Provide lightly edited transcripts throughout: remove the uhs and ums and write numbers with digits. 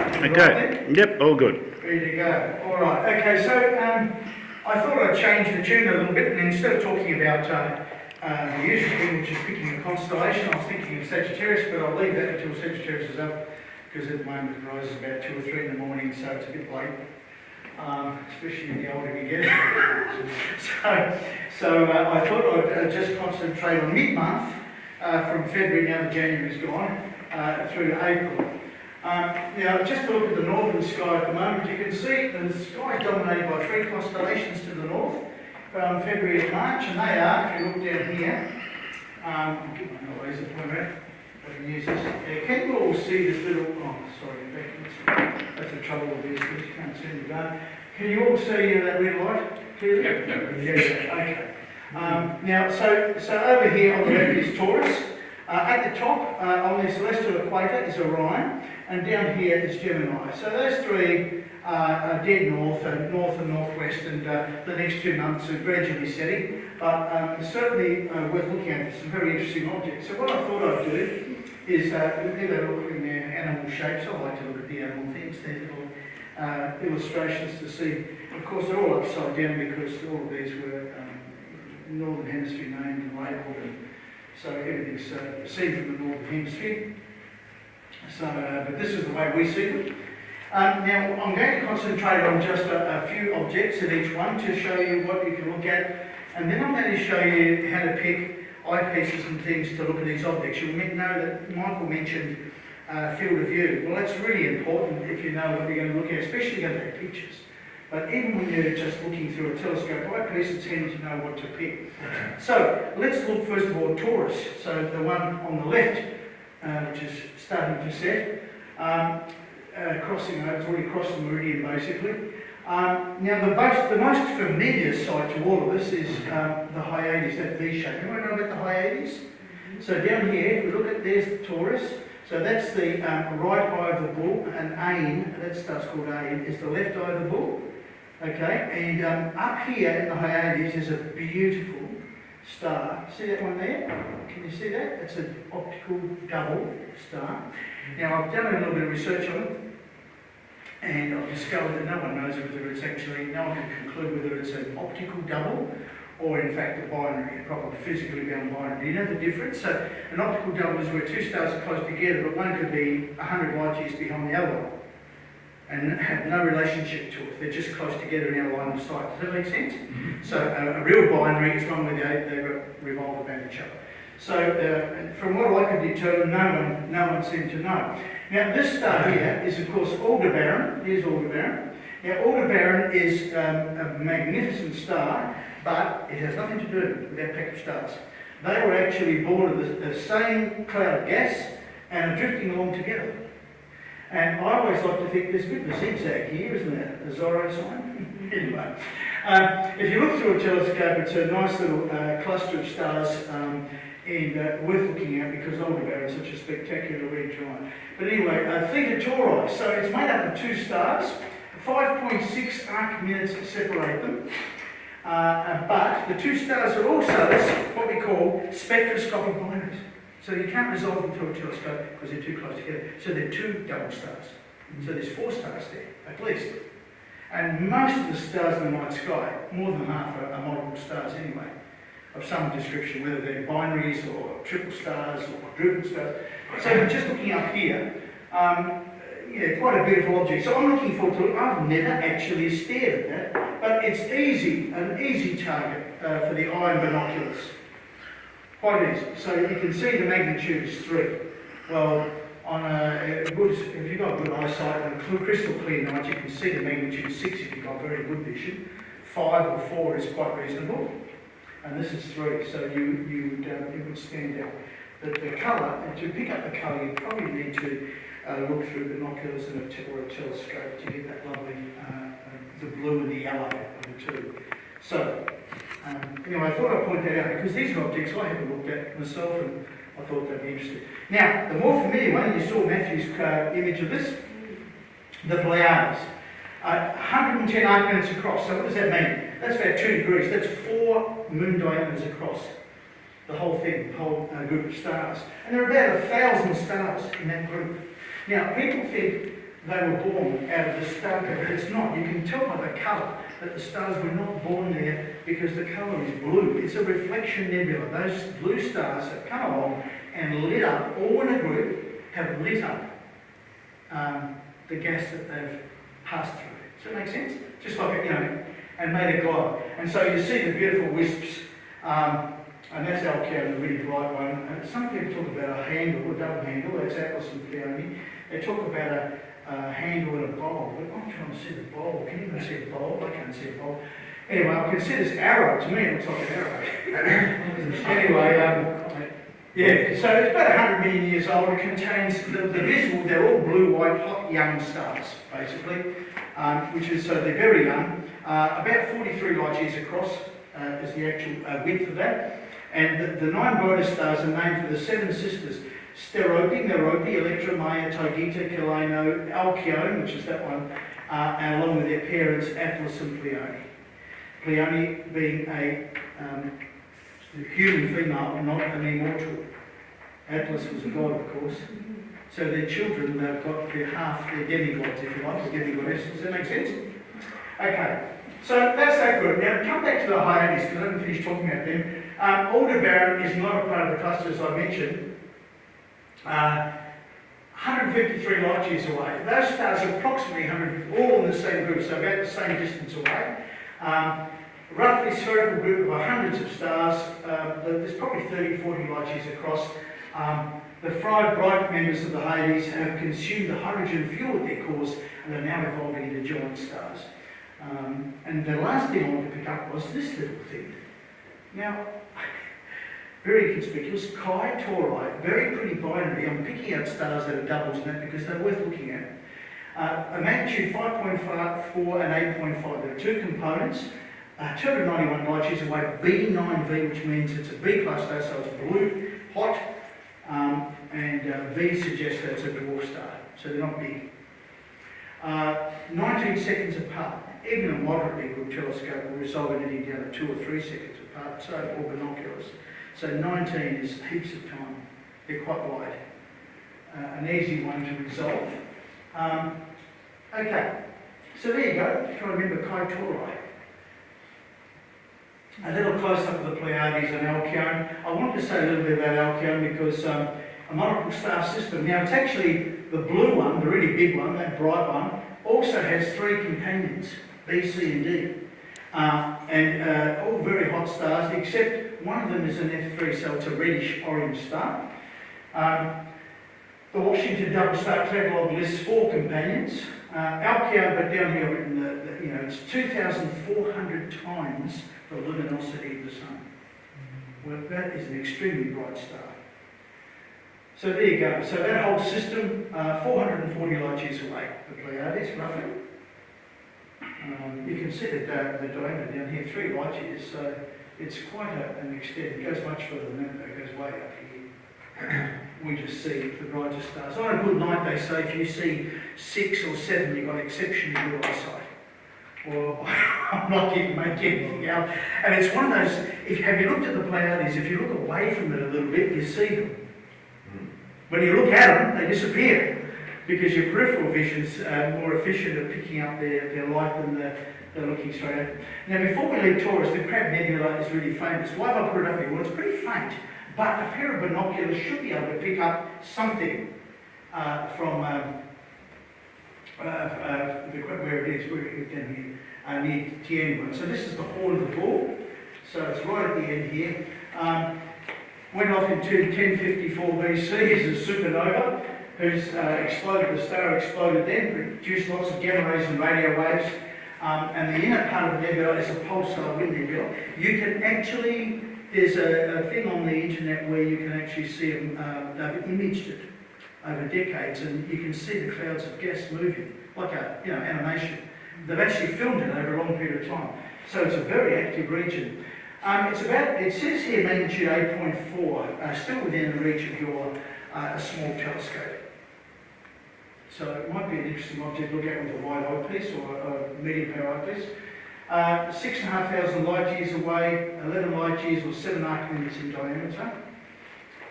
Okay. Yep, all good. Ready to go. All right. Okay. So I thought I'd change the tune a little bit, and instead of talking about the usual thing, which is picking a constellation, I was thinking of Sagittarius, but I'll leave that until Sagittarius is up, because at the moment it rises about 2 or 3 in the morning, so it's a bit late. Especially the older you get. so I thought I'd just concentrate on mid-month, from February now that January's gone, through to April. Now, just to look at the northern sky at the moment, you can see the sky is dominated by 3 constellations to the north, from February to March, and they are, if you look down here, I'll get my laser pointer out, if I can use this. Yeah, can you all see this little, oh, sorry, that's the trouble with this, you can't see in the dark. Can you all see that red light clearly? Yep. Yeah, okay. Now, so over here on the left is Taurus. At the top, on the celestial equator, is Orion, and down here is Gemini. So those 3 are dead north and northwest, and the next 2 months are gradually setting, but certainly worth looking at. Some very interesting objects. So what I thought I'd do is look in their animal shapes. I like to look at the animal things, their little illustrations to see. Of course, they're all upside down because all of these were Northern Hemisphere named and labelled, and so everything's seen from the Northern Hemisphere. So, but this is the way we see them. Now, I'm going to concentrate on just a few objects in each one to show you what you can look at, and then I'm going to show you how to pick eyepieces and things to look at these objects. You'll know that Michael mentioned field of view. Well, that's really important if you know what you're going to look at, especially if you're going to take pictures. But even when you're just looking through a telescope eyepiece, it's handy to know what to pick. So let's look first of all at Taurus. So the one on the left, which is starting to set, crossing over, it's already crossed the meridian basically. Now the most familiar sight to all of us is the Hyades, that V shape. Anyone know about the Hyades? So down here, if we look at, there's the Taurus. So that's the right eye of the bull, and Ain, that star's called Ain, is the left eye of the bull. Okay, and up here in the Hyades is a beautiful star. See that one there? Can you see that? It's an optical double star. Now, I've done a little bit of research on it, and I've discovered that no one knows whether it's actually, no one can conclude whether it's an optical double or in fact a binary, a proper physically bound binary. Do you know the difference? So an optical double is where 2 stars are close together, but one could be 100 light years behind the other one and have no relationship to it. They're just close together in our line of sight. Does that make sense? Mm-hmm. So a real binary is one where they revolve about each other. So from what I could determine, no one seemed to know. Now this star here is of course Aldebaran. Here's Aldebaran. Now Aldebaran is a magnificent star, but it has nothing to do with that pack of stars. They were actually born of the same cloud of gas and are drifting along together. And I always like to think there's a bit of a zigzag here, isn't there? A Zorro sign? Anyway, if you look through a telescope, it's a nice little cluster of stars and worth looking at because Aldebaran is such a spectacular red giant. But anyway, Theta Tauri, so it's made up of 2 stars, 5.6 arc minutes to separate them. But the 2 stars are also what we call spectroscopic binaries. So you can't resolve them through a telescope because they're too close together. So they're 2 double stars. So there's 4 stars there, at least. And most of the stars in the night sky, more than half are multiple stars anyway, of some description, whether they're binaries or triple stars or quadruple stars. So just looking up here, yeah, quite a beautiful object. So I'm looking forward to it. I've never actually stared at that, but it's an easy target for the eye and binoculars. Quite easy. So you can see the magnitude is 3. Well, on if you've got good eyesight on a crystal clear night, you can see the magnitude 6 if you've got very good vision. 5 or 4 is quite reasonable, and this is 3. So you would stand out. The colour, and to pick up the colour, you probably need to look through binoculars or a telescope to get that lovely the blue and the yellow of the 2. So. Anyway, I thought I'd point that out because these are objects I haven't looked at myself and I thought they'd be interesting. Now, the more familiar one, you saw Matthew's image of this, the Pleiades. 110 arc minutes across. So what does that mean? That's about 2 degrees. That's 4 moon diameters across. The whole thing, the whole group of stars. And there are about 1,000 stars in that group. Now, people think they were born out of the star belt. It's not. You can tell by the colour that the stars were not born there because the colour is blue. It's a reflection nebula. Those blue stars have come along and lit up, all in a group, have lit up the gas that they've passed through. Does that make sense? Just like, and made a glow. And so you see the beautiful wisps, and that's Alcyon, the really bright one. And some people talk about a handle, a double handle, that's Atlas and Pleione. They talk about a handle and a bowl, but I'm trying to see the bowl. Can you even see a bowl? I can't see a bowl. Anyway, I can see this arrow. To me, it looks like an arrow. Anyway, yeah, so it's about 100 million years old. It contains the visible, they're all blue, white, hot, young stars, basically, which is, so they're very young. About 43 light years across is the actual width of that. And the 9 brightest stars are named for the 7 sisters: Sterope, Merope, Electra, Maya, Taygeta, Kaleno, Alcyon, which is that one, and along with their parents, Atlas and Pleione. Pleione being a human female, not an immortal. Atlas was a god, of course. So their children, they've got their demigods, if you like, or demigoddesses. Does that make sense? Okay, so that's that group. Now, come back to the Hyades, because I haven't finished talking about them. Aldebaran is not a part of the cluster, as I mentioned. 153 light years away. Those stars are approximately 100, all in the same group, so about the same distance away. Roughly spherical group of hundreds of stars. There's probably 30, 40 light years across. The 5 bright members of the Hyades have consumed the hydrogen fuel at their cores and are now evolving into giant stars. And the last thing I wanted to pick up was this little thing. Now, very conspicuous, Chi Tauri, very pretty binary. I'm picking out stars that are doubles in that because they're worth looking at. A magnitude 5.4 and 8.5. There are 2 components. 291 light years away, B9V, which means it's a B class star, so it's blue, hot, and V suggests that it's a dwarf star, so they're not big. 19 seconds apart. Even a moderately good telescope will resolve anything down to 2 or 3 seconds apart, or binoculars. So 19 is heaps of time. They're quite wide. An easy one to resolve. Okay, so there you go. Try to remember Chi Tauri. A little close up of the Pleiades and Alcyon. I wanted to say a little bit about Alcyon because a multiple star system. Now it's actually the blue one, the really big one, that bright one, also has 3 companions, B, C and D. And all very hot stars, except one of them is an F3, so it's a reddish orange star. The Washington double star travelogue lists 4 companions. Alcyon, but down here I've written it's 2,400 times the luminosity of the sun. Well, that is an extremely bright star. So there you go. So that whole system, 440 light years away, the Pleiades, roughly. You can see the diameter down here, 3 light years, so it's quite an extent. It goes much further than that, though. It goes way up here. We just see the brightest stars. On a good night, they say, if you see 6 or 7, you've got exceptionally good eyesight. Well, I'm not getting make anything out. And it's one of those, have you looked at the Pleiades, if you look away from it a little bit, you see them. When you look at them, they disappear because your peripheral vision's more efficient at picking up their light than they're looking straight at. Now, before we leave Taurus, the Crab Nebula is really famous. Why have I put it up here? Well, it's pretty faint, but a pair of binoculars should be able to pick up something from where it is, down here, near Tianwen. So this is the Horn of the Bull. So it's right at the end here. Went off in 1054 BC as a supernova, who's exploded, the star exploded then, produced lots of gamma rays and radio waves, and the inner part of the nebula is a pulsar wind nebula. You can actually, there's a thing on the internet where you can actually see them, they've imaged it over decades, and you can see the clouds of gas moving, like a animation. They've actually filmed it over a long period of time. So it's a very active region. It says here magnitude 8.4, still within the reach of your small telescope. So it might be an interesting object to look at with a wide eyepiece or a medium power eyepiece. 6,500 light years away, 11 light years or 7 arc minutes in diameter,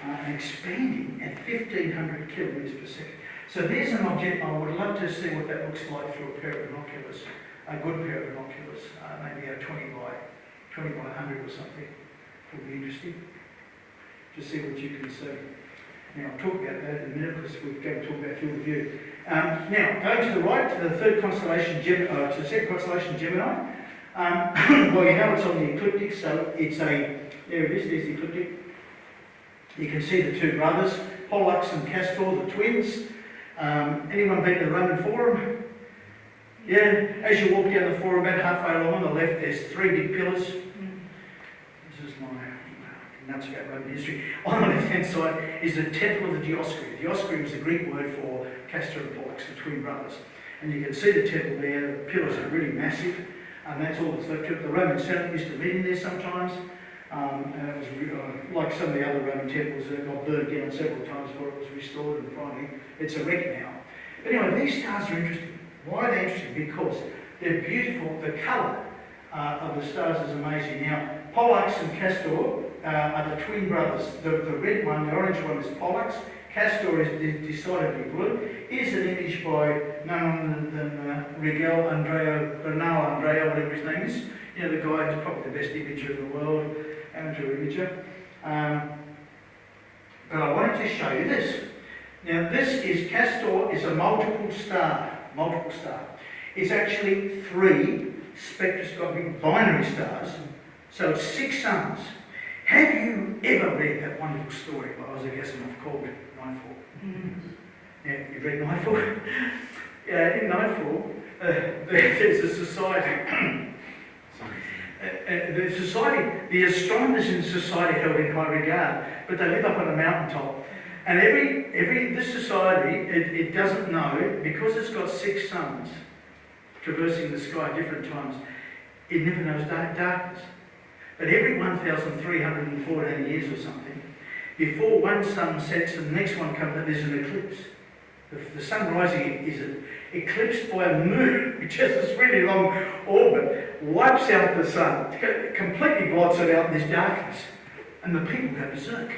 and expanding at 1,500 kilometres per second. So there's an object, I would love to see what that looks like through a pair of binoculars, a good pair of binoculars, maybe a 20 by 100 or something. Would be interesting to see what you can see. Now, I'll talk about that in a minute because we're going to talk about field of view. Now, going to the right, to the third constellation, to the second constellation, Gemini. Well, you know it's on the ecliptic, so it's a, there it is, there's the ecliptic. You can see the two brothers, Pollux and Castor, the twins. Anyone been to the Roman Forum? Yeah, as you walk down the Forum, about halfway along on the left, there's three big pillars. This is my nuts about Roman history. On the left-hand side is the Temple of the Dioscuri. Dioscuri was the Greek word for Castor and Pollux, the twin brothers. And you can see the temple there, the pillars are really massive, and that's all that's left of it. The Roman Senate used to meet in there sometimes, and it was like some of the other Roman temples that got burnt down several times before it was restored, and finally it's a wreck now. But anyway, these stars are interesting. Why are they interesting? Because they're beautiful. The colour of the stars is amazing. Now, Pollux and Castor are the twin brothers. The red one, the orange one is Pollux. Castor is decidedly blue. Here's an image by none other than Rigel Andreo, Bernal Andreo, whatever his name is. You know, the guy who's probably the best imager in the world, amateur imager. But I wanted to show you this. Now, this is, Castor is a multiple star. It's actually three spectroscopic binary stars, so it's 6 suns. Have you ever read that wonderful story by Isaac Asimov called Nightfall? Yeah, you've read Nightfall? In Nightfall, there's a society. The astronomers in society held in high regard, but they live up on a mountaintop. And this society, it doesn't know, because it's got 6 suns traversing the sky at different times, it never knows darkness. But every 1,314 years or something, before one sun sets and the next one comes up, there's an eclipse. The sun rising is eclipsed by a moon, which has this really long orbit, wipes out the sun, completely blots it out in this darkness. And the people go berserk.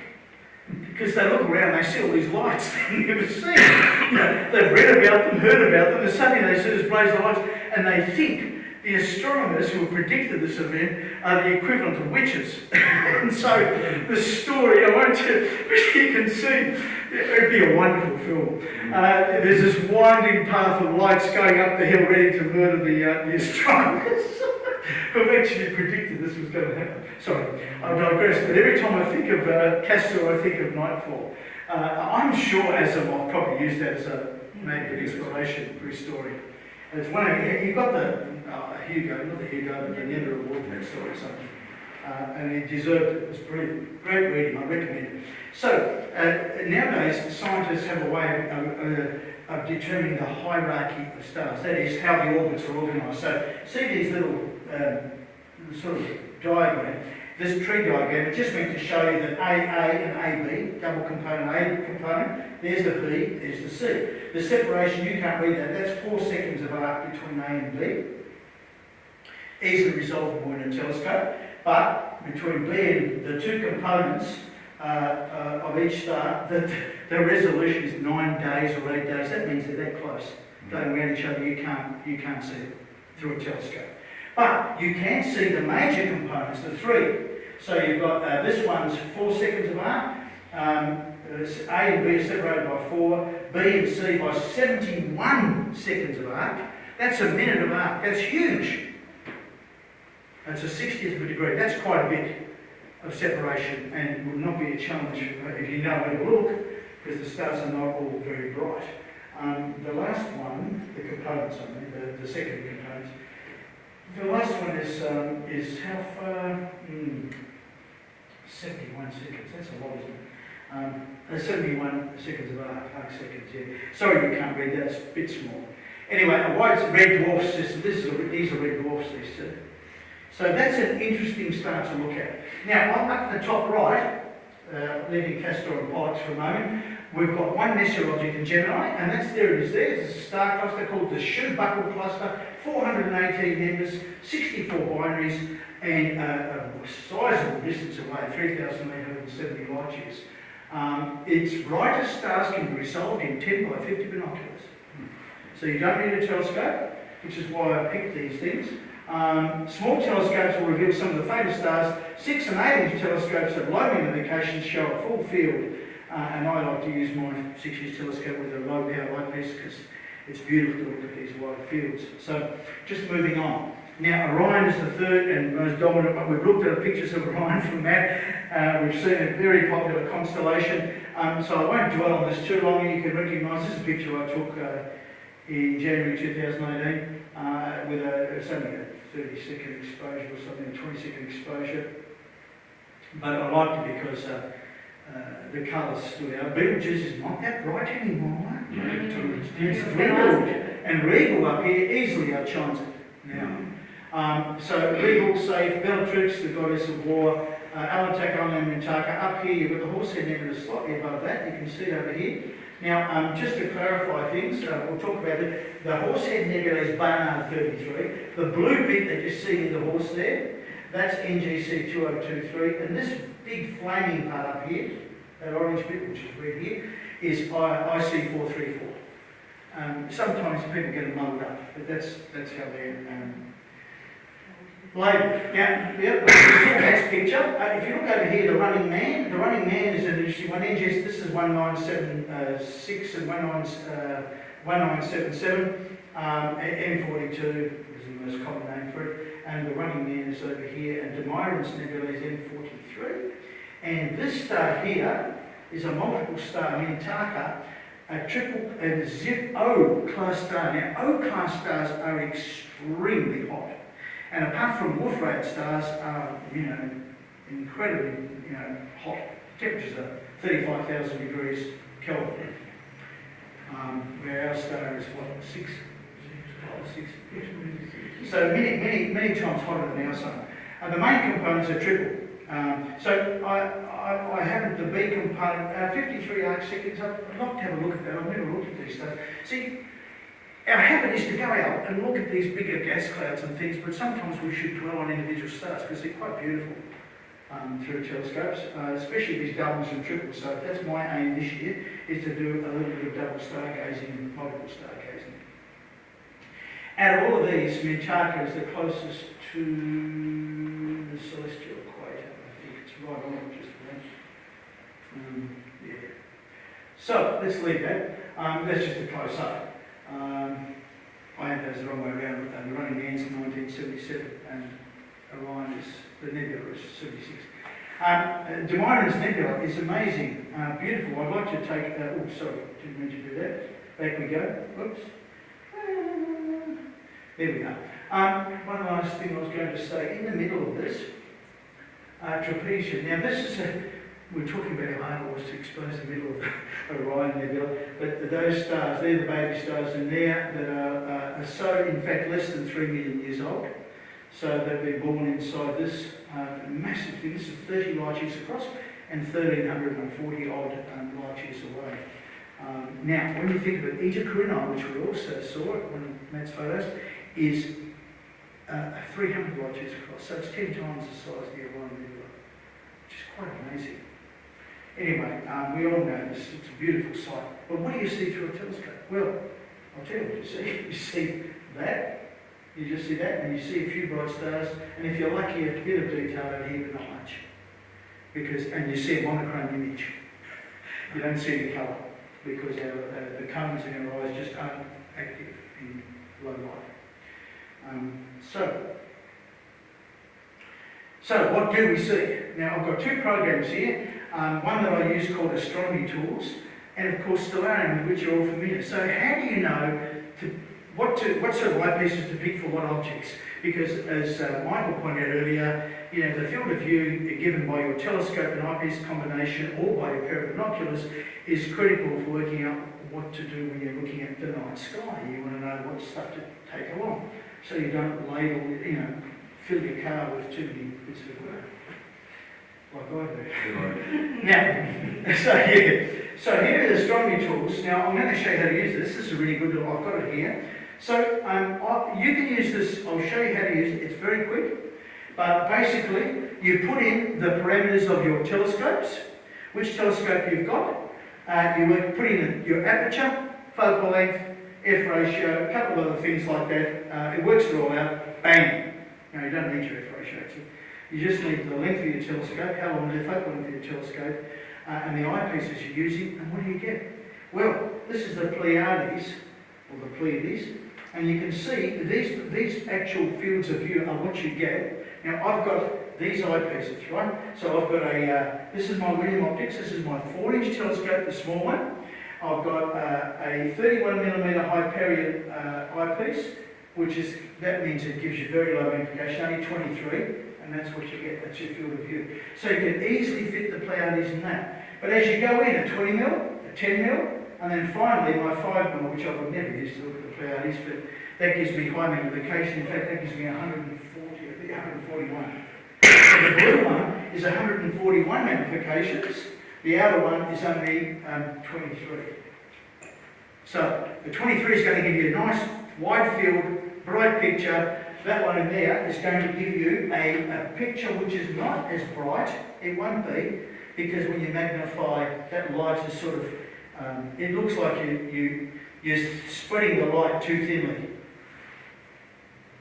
Because they look around, they see all these lights they've never seen. You know, they've read about them, heard about them, and suddenly they see this blaze of lights, and they think the astronomers who have predicted this event are the equivalent of witches. And so the story, I want you can see, it would be a wonderful film. There's this winding path of lights going up the hill ready to murder the astronomers who've actually predicted this was going to happen. Sorry, I digress, but every time I think of Castor, I think of Nightfall. I'm sure Asimov probably used that as maybe an inspiration for his story. It's one of you got the Hugo, not the Hugo, but the Nebula Award for that story or something. And he deserved it. It was brilliant. Great reading, I recommend it. So, nowadays, scientists have a way of determining the hierarchy of stars. That is, how the orbits are organised. So, see these little sort of diagram. This tree diagram, it just meant to show you that AA and AB, double component A component, there's the B, there's the C. The separation, you can't read that, that's 4 seconds of arc between A and B. Easily resolvable in a telescope, but between B and the two components of each star, the resolution is 9 days or 8 days. That means they're that close. Going around each other, you can't see it through a telescope. But you can see the major components, the 3. So you've got this one's 4 seconds of arc. A and B are separated by 4. B and C by 71 seconds of arc. That's a minute of arc. That's huge. That's a 60th of a degree. That's quite a bit of separation, and will not be a challenge if you know where to look, because the stars are not all very bright. The last one, the components, the second components. The last one is how far? 71 seconds. That's a lot, isn't it? 71 seconds of arc seconds. Yeah. Sorry, you can't read that. It's a bit small. Anyway, a white red dwarf system. These are red dwarfs. These two. So that's an interesting star to look at. Now, up the top right, leaving Castor and Pollux for a moment, we've got one Messier object in Gemini, and that's there it is there. It's a star cluster called the Shoe-Buckle Cluster, 418 members, 64 binaries, and a sizable distance away, 3,870 light years. Its brightest stars can be resolved in 10 by 50 binoculars. So you don't need a telescope, which is why I picked these things. Small telescopes will reveal some of the faintest stars. 6 and 8 inch telescopes have low magnification, show a full field, and I like to use my 6 inch telescope with a low power eyepiece because it's beautiful to look at these wide fields. So just moving on. Now Orion is the third and most dominant, but we've looked at pictures of Orion from that. We've seen a very popular constellation. So I won't dwell on this too long. You can recognise this is a picture I took in January 2018 with it's only a 30-second exposure or something, a 20-second exposure. But I liked it because the colours stood out. Betelgeuse is not that bright anymore. It's Regal. And Regal up here easily outshines it now. So Regal, Safe, Bellatrix, the goddess of war, Alnitak, and Mintaka. Up here you've got the Horsehead Nebula slightly above that. You can see it over here. Now, just to clarify things, we'll talk about it. The Horsehead Nebula is Barnard 33. The blue bit that you see in the horse there, that's NGC 2023. And this big flaming part up here, that orange bit, which is red here, is IC 434. Sometimes people get them muddled up, but that's how they're labelled. Now, the next picture, if you look over here, the Running Man is an interesting one. NGS, this is 1976 and 1977. M42 is the most common name for it. And the Running Man is over here, and Demiron's Nebula is M43. And this star here is a multiple star, Mintaka, a triple and zip O class star. Now, O class stars are extremely hot. And apart from Wolf-Rayet stars are, incredibly, hot. Temperatures are 35,000 degrees Kelvin. Where our star is what, 6? So many times hotter than our sun. The main components are triple. So I have the B component, 53 arc seconds. I'd like to have a look at that. I've never looked at these stars. See, our habit is to go out and look at these bigger gas clouds and things, but sometimes we should dwell on individual stars because they're quite beautiful through telescopes, especially these doubles and triples. So that's my aim this year, is to do a little bit of double stargazing, multiple stargazing. Out of all of these, Mintaka is the closest to the celestial equator. I think it's right on it, just there. Yeah. So let's leave that. That's just a close up. I had those the wrong way around. The Running Man's 1977 and Orion is, the nebula is 76. Demiron's Nebula is amazing, beautiful. I'd like to take, didn't mean to do that. Back we go. Oops. There we go. One last thing I was going to say, in the middle of this, trapezium. Now this is we're talking about how hard it was to expose the middle of the Orion Nebula, but those stars, they're the baby stars in there that are so, in fact, less than 3 million years old. So they've been born inside this massive thing. This is 30 light years across and 1,340 odd light years away. Now, when you think of it, Eta Carinae, which we also saw at one of Matt's photos, is 300 light years across. So it's 10 times the size of the Orion Nebula, which is quite amazing. Anyway, we all know this, it's a beautiful sight. But what do you see through a telescope? Well, I'll tell you what you see. You see that, you just see that, and you see a few bright stars, and if you're lucky, a bit of detail over here, but not much. And you see a monochrome image. You don't see the colour, because the cones in our eyes just aren't active in low light. So what do we see? Now, I've got two programs here. One that I use called Astronomy Tools, and of course Stellarium, with which you're all familiar. So how do you know what sort of eyepieces to pick for what objects? Because as Michael pointed out earlier, the field of view given by your telescope and eyepiece combination or by your pair of binoculars is critical for working out what to do when you're looking at the night sky. You want to know what stuff to take along, so you don't label, fill your car with too many bits of work. Like I do. So here are the astronomy tools. Now I'm going to show you how to use this. This is really good. I've got it here. So you can use this. I'll show you how to use it. It's very quick. But basically, you put in the parameters of your telescopes, which telescope you've got. You would put in your aperture, focal length, F ratio, a couple of other things like that. It works it all out. Bang! Now you don't need your F ratio actually. You just need the length of your telescope, how long the focal length of your telescope, and the eyepieces you're using, and what do you get? Well, this is the Pleiades, or the Pleiades, and you can see these actual fields of view are what you get. Now I've got these eyepieces, right? So I've got this is my William Optics, this is my 4-inch telescope, the small one. I've got a 31mm Hyperion eyepiece, that means it gives you very low magnification, only 23, and that's what you get, that's your field of view. So you can easily fit the Pleiades in that. But as you go in, a 20mm, a 10mm, and then finally my 5mm, which I would never use to look at the Pleiades, but that gives me high magnification. In fact, that gives me 141. So the blue one is 141 magnifications. The outer one is only 23. So the 23 is going to give you a nice wide field, bright picture. That one in there is going to give you a picture which is not as bright. It won't be, because when you magnify, that light is sort of, it looks like you're spreading the light too thinly.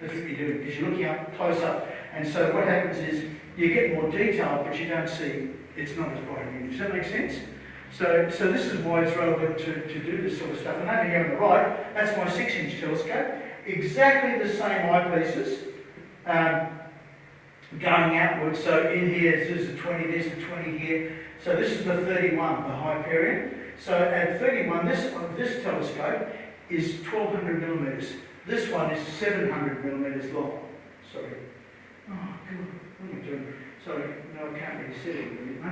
That's what you do, because you're looking up close up. And so what happens is you get more detail, but you don't see, it's not as bright again. Does that make sense? So this is why it's relevant to do this sort of stuff. And over here on the right, that's my 6-inch telescope. Exactly the same eyepieces going outwards. So in here, this is the 20, there's the 20 here. So this is the 31, the Hyperion. So at 31, this telescope is 1200mm. This one is 700mm long. Sorry. Oh, God, what am I doing? Sorry, no, I can't really see it really, no.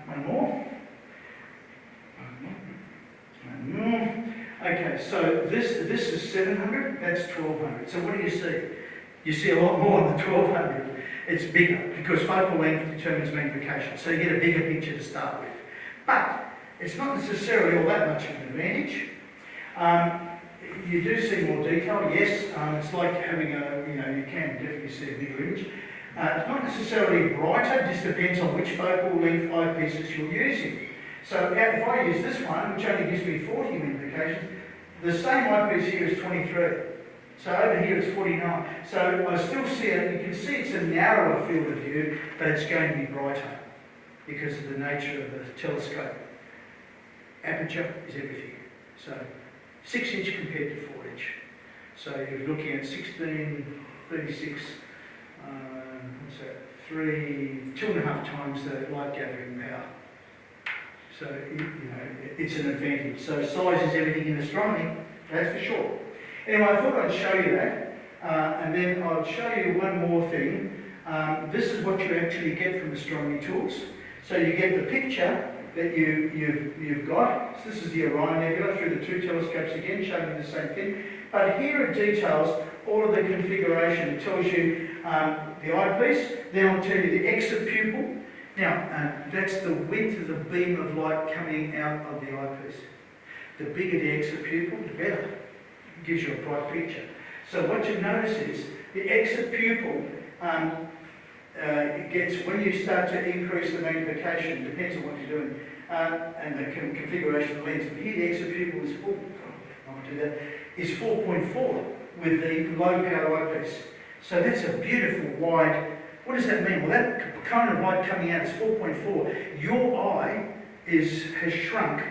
One more. One more. Okay, so this is 700, that's 1200. So what do you see? You see a lot more than 1200. It's bigger, because focal length determines magnification. So you get a bigger picture to start with. But it's not necessarily all that much of an advantage. You do see more detail, yes. It's like having you can definitely see a bigger image. It's not necessarily brighter, it just depends on which focal length eyepieces you're using. So if I use this one, which only gives me 40 magnifications, the same eyepiece here is 23. So over here it's 49. So I still see it, you can see it's a narrower field of view, but it's going to be brighter because of the nature of the telescope. Aperture is everything. So 6-inch compared to 4-inch. So you're looking at 16, 36, what's that? 2.5 times the light gathering power. So, it's an advantage. So size is everything in astronomy, that's for sure. Anyway, I thought I'd show you that, and then I'll show you one more thing. This is what you actually get from Astronomy Tools. So you get the picture that you've got. So this is the Orion Nebula through the 2 telescopes again, showing you the same thing. But here it details all of the configuration. It tells you the eyepiece, then I'll tell you the exit pupil. Now, that's the width of the beam of light coming out of the eyepiece. The bigger the exit pupil, the better. It gives you a bright picture. So what you notice is the exit pupil it gets, when you start to increase the magnification, depends on what you're doing, and the configuration of the lens. But here the exit pupil is 4.4 with the low power eyepiece. So that's a beautiful wide. What does that mean? Well, that cone of light coming out is 4.4. Your eye has shrunk.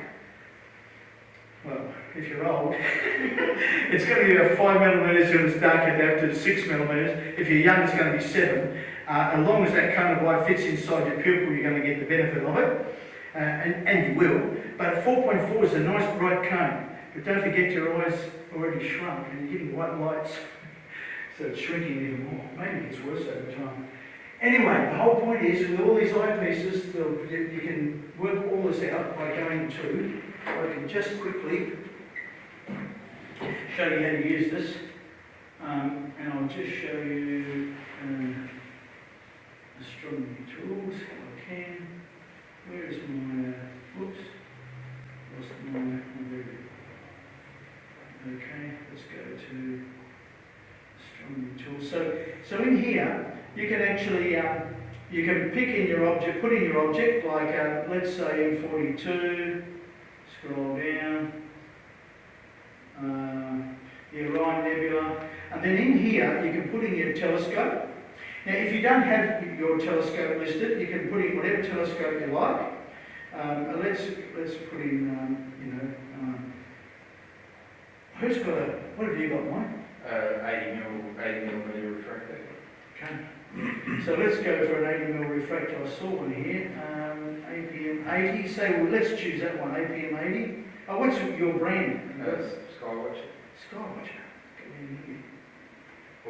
Well, if you're old, it's going to be about 5mm when it's darkened out to 6mm. If you're young, it's going to be 7. As long as that cone of light fits inside your pupil, you're going to get the benefit of it, and you will. But 4.4 is a nice bright cone. But don't forget your eyes already shrunk, and you're getting white lights, so it's shrinking even more. Maybe it gets worse over time. Anyway, the whole point is, with all these eyepieces, you can work all this out by going to, I can just quickly show you how to use this, and I'll just show you Astronomy Tools, if I can. Where is my, whoops, lost my, okay, let's go to Astronomy Tools. So in here, you can actually you can pick in your object, put in your object, like let's say M42, scroll down, the Orion Nebula, and then in here you can put in your telescope. Now if you don't have your telescope listed, you can put in whatever telescope you like. Let's put in, who's got a, what have you got, Mike? 80 millimeter refractor. Okay. So let's go for an 80mm refractor. I saw one here. APM 80. Say, well, let's choose that one. APM 80. Oh, what's your brand? Skywatch. Skywatch. Get in here.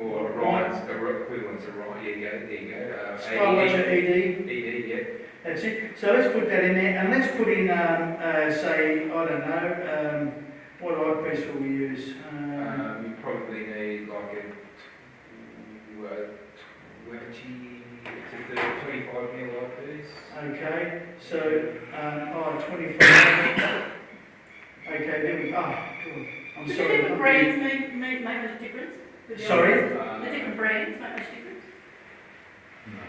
Or Orion's equivalent to Orion. There you go. Skywatcher ED. ED, yeah. That's it. So let's put that in there, and let's put in, say, I don't know, what eyepiece will we use? You probably need like a 20 to 25 mil eyepiece. Okay, so, 25. Okay, there we go. Good. I'm Do the sorry. different brands make much difference? Sorry? The different brands make much difference?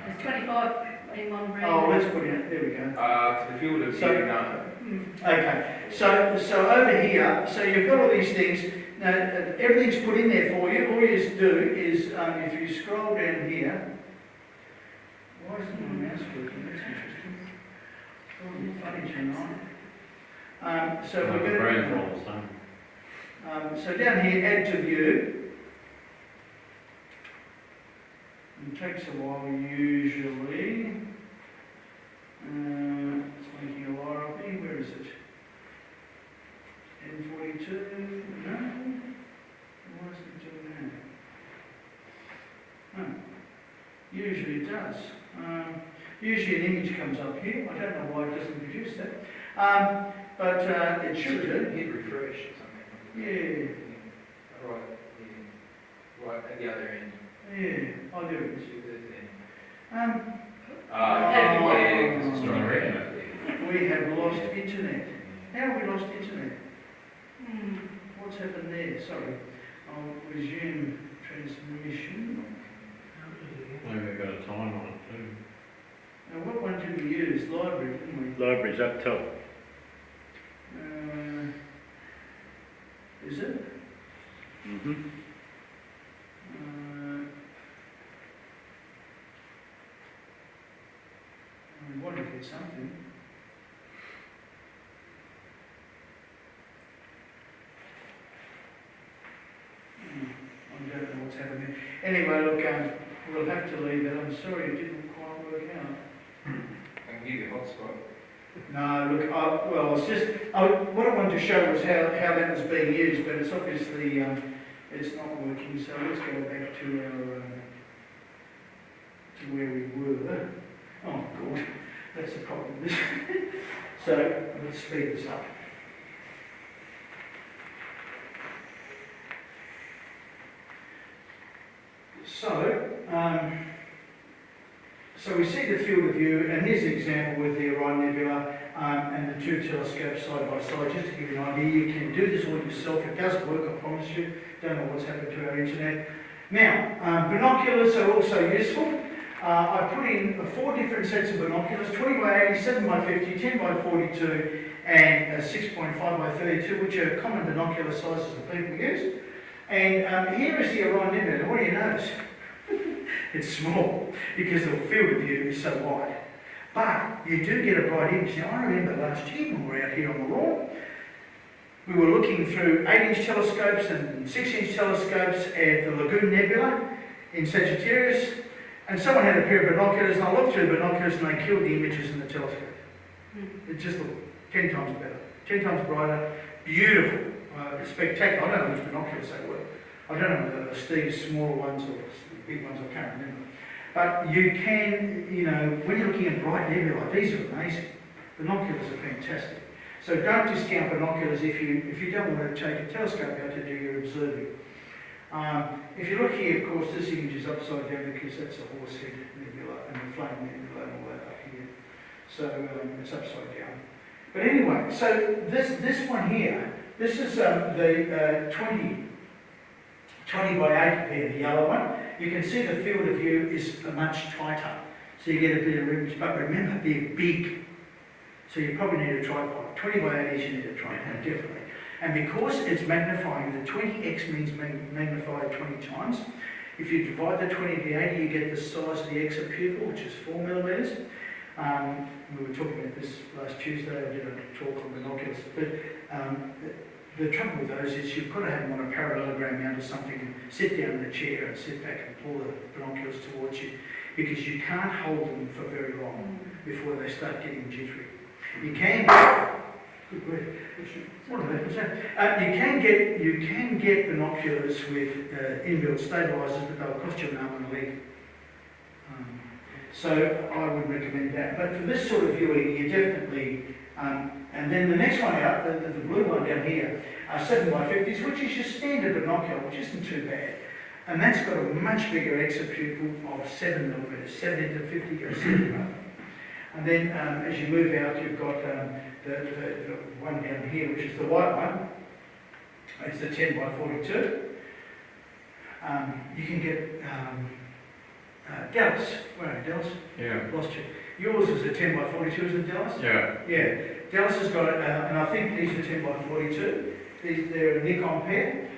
There's 25 in one brand. Oh, let's put in, there we go. To the field of So- view, no. Okay, so over here, so you've got all these things. Now, everything's put in there for you. All you just do is, if you scroll down here, why isn't my mouse working? That's interesting. Oh, funny tonight. So Like we're the going brand rolls, huh? so down here, add to view. It takes a while usually. It's making a wire of me. Where is it? N42. No. Why is it doing that? Oh. Usually it does. Usually an image comes up here. I don't know why it doesn't produce that. But it should do. Hit refresh or something. Yeah. Right, yeah. Right at the other end. Yeah. Oh, there it is. See the thing. Yeah, because it's strong red up there. We have lost internet. How have we lost internet? Hmm. What's happened there? Sorry. I'll resume transmission. Maybe we've got a time on it too. Now, what one did we use? Library, didn't we? Library's up top. Is it? Mm-hmm. I want to get something. I don't know what's happening. Anyway, look, we'll have to leave it. I'm sorry it didn't quite work out. I can give you a hotspot. No, look, well, it's just, what I wanted to show was how that was being used, but it's obviously, it's not working, so let's go back to our, to where we were. Oh, God, that's the problem. So, let's speed this up. So we see the field of view, and here's an example with the Orion Nebula and the two telescopes side by side. Just to give you an idea, you can do this all yourself. It does work, I promise you. Don't know what's happened to our internet. Now, binoculars are also useful. I put in 4 different sets of binoculars, 20 by 80, 7 by 50, 10 by 42, and 6.5 by 32, which are common binocular sizes that people use. And here is the Orion Nebula. What do you notice? It's small because the field of view is so wide. But you do get a bright image. Now, I remember last year when we were out here on the lawn, we were looking through 8-inch telescopes and 6-inch telescopes at the Lagoon Nebula in Sagittarius, and someone had a pair of binoculars, and I looked through the binoculars and they killed the images in the telescope. It just looked 10 times better, 10 times brighter, beautiful, spectacular. I don't know which binoculars they were. I don't know whether Steve's smaller ones or big ones, I can't remember. But you can, you know, when you're looking at bright nebulae, these are amazing. Binoculars are fantastic. So don't discount binoculars if you don't want to take a telescope out to do your observing. If you look here, of course, this image is upside down because that's a Horsehead Nebula and the Flame Nebula and all that up here. So it's upside down. But anyway, so this one here, this is the 20 by 8 pair, the yellow one. You can see the field of view is much tighter. So so you get a bit of reference. But remember, they're big. So you probably need a tripod. 20 by 80s, you need a tripod, definitely. And because it's magnifying, the 20x means magnified 20 times. If you divide the 20 to 80, you get the size of the exopupil, which is 4 millimetres. We were talking about this last Tuesday. I did a talk on binoculars. But the trouble with those is you've got to have them on a parallelogram mount or something, and sit down in a chair and sit back and pull the binoculars towards you, because you can't hold them for very long before they start getting jittery. You can good word. What was that? You can get binoculars with inbuilt stabilisers, but they'll cost you an arm and a leg. So I would recommend that. But for this sort of viewing, you definitely. And then the next one out, the blue one down here, 7x50s, which is your standard binocular, which isn't too bad. And that's got a much bigger exopupil of 7 millimetres. 7 into 50 goes 7. And then as you move out, you've got the one down here, which is the white one. It's the 10x42. You can get Dallas. Where are you, Dallas? Yeah. Lost you. Yours is a 10x42, is it, Dallas? Yeah. Yeah. Dallas has got it, and I think these are 10x42. They're a Nikon pair.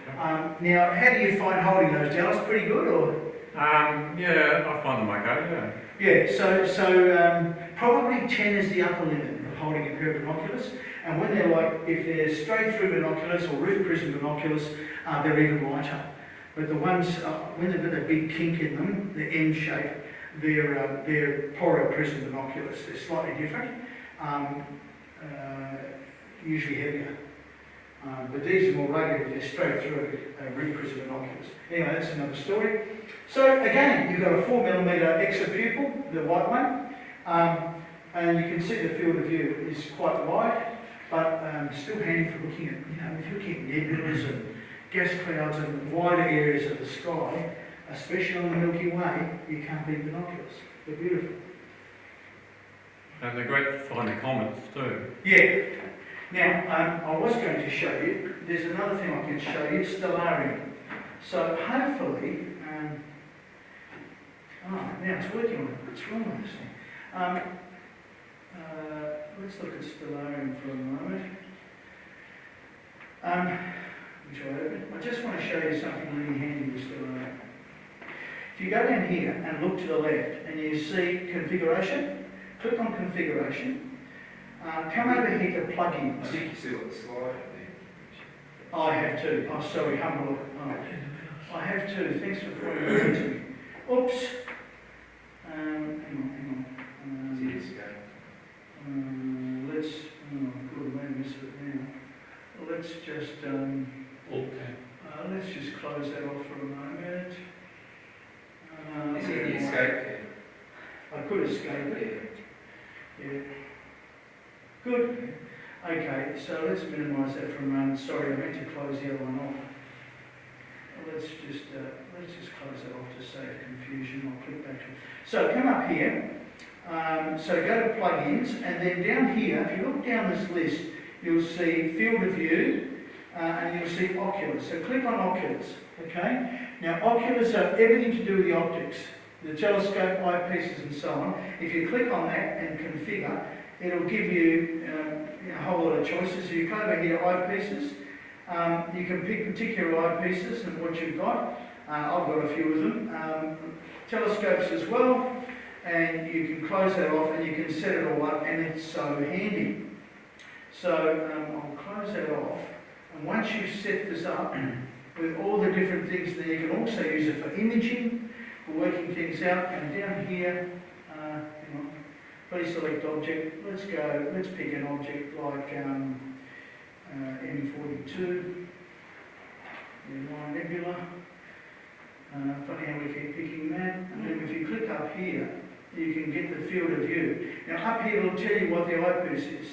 Now, how do you find holding those, Dallas? Pretty good, or? Yeah, I find them okay, yeah. Yeah, so probably 10 is the upper limit of holding a pair of binoculars. And when they're like, if they're straight through binoculars or roof prism binoculars, they're even lighter. But the ones, when they've got a big kink in them, the M shape, they're Poro prism binoculars. They're slightly different, usually heavier. But these are more rugged if they're straight through roof prism binoculars. Anyway, that's another story. So again, you've got a 4mm exopupil, the white one, and you can see the field of view is quite wide, but still handy for looking at, if you're looking at nebulas and gas clouds and wider areas of the sky, especially on the Milky Way, you can't beat binoculars. They're beautiful. And they're great for finding comets too. Yeah. Now, I was going to show you, there's another thing I can show you, stellarium. So hopefully, now it's working on it. What's wrong with this thing? Let's look at stellarium for a moment. Which I open. I just want to show you something really handy with stellarium. If you go down here and look to the left and you see configuration, click on configuration. Come over here to plugins. I think you see what the slide up there. I have too. Oh, sorry, humble. Oh, I have too. Thanks for pointing that out to me. Oops. Hang on. See this go. Let's. Good, I may miss it now. Let's just. Let's just close that off for a moment. Is it the escape key? I could escape it. Yeah. Good. Okay, so let's minimise that for a moment. Sorry, I meant to close the other one off. Let's just close that off to save confusion. I'll click back to it. So come up here. So go to plugins, and then down here, if you look down this list, you'll see field of view, and you'll see oculars. So click on oculars. Okay. Now oculars are everything to do with the optics, the telescope, eyepieces, and so on. If you click on that and configure, it'll give you a whole lot of choices. So you come over here to eyepieces. You can pick particular eyepieces and what you've got. I've got a few of them. Telescopes as well. And you can close that off and you can set it all up, and it's so handy. So I'll close that off. And once you've set this up with all the different things there, you can also use it for imaging, for working things out. And down here, please select object. Let's pick an object like M42, the Orion Nebula. Funny how we keep picking that. And then if you click up here, you can get the field of view. Now up here it'll tell you what the eyepiece is.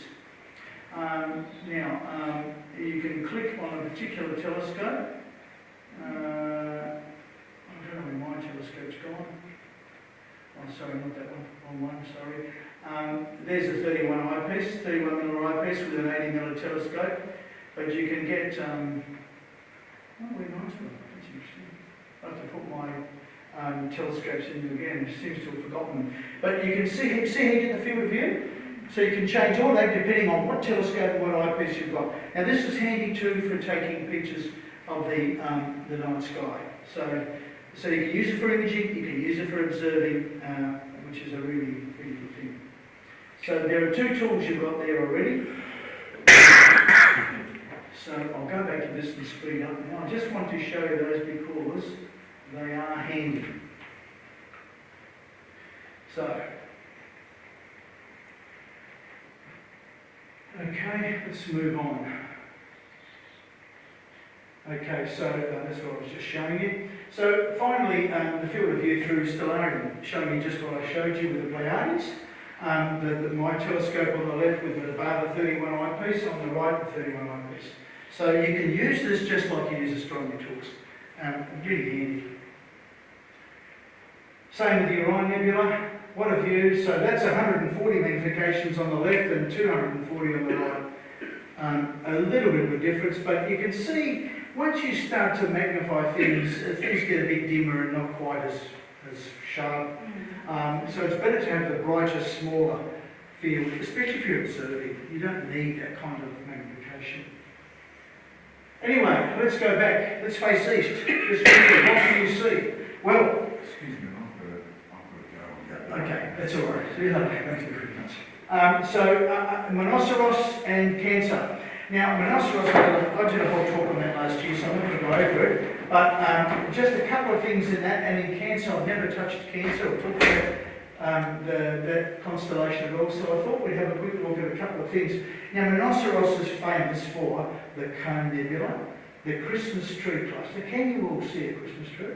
You can click on a particular telescope. I don't know where my telescope's gone. Oh, sorry, not that one. Wrong one, sorry. There's a 31 eyepiece, 31mm eyepiece with an 80mm telescope. But you can get, where nice one. That's interesting. I have to put my telescopes in them again. He seems to have forgotten them. But you can see he did the field of view. So you can change all that depending on what telescope and what eyepiece you've got. Now this is handy too for taking pictures of the night sky. So you can use it for imaging, you can use it for observing, which is a really, really good thing. So there are two tools you've got there already. So I'll go back to this and speed up now. I just want to show you those because they are handy. So, okay, let's move on. Okay, so that's what I was just showing you. So finally, the field of view through stellarium, showing you just what I showed you with the Pleiades. My telescope on the left with the Barber 31 eyepiece, on the right the 31 eyepiece. So you can use this just like you use astronomy tools. Really handy. Same with the Orion Nebula. What a view. So that's 140 magnifications on the left and 240 on the right. A little bit of a difference, but you can see once you start to magnify things, things get a bit dimmer and not quite as sharp. So it's better to have the brighter, smaller field, especially if you're observing. You don't need that kind of magnification. Anyway, let's go back. Let's face east. What can you see? Well, Excuse me, I've got to go. okay, that's all right. See you later. Thank you very much. Monoceros and Cancer. Now, Monoceros, I did a whole talk on that last year, so I'm not going to go over it. But just a couple of things in that, and in Cancer, I've never touched Cancer or talked about that constellation at all, so I thought we'd have a quick look at a couple of things. Now, Monoceros is famous for the Cone Nebula, the Christmas tree cluster. Can you all see a Christmas tree?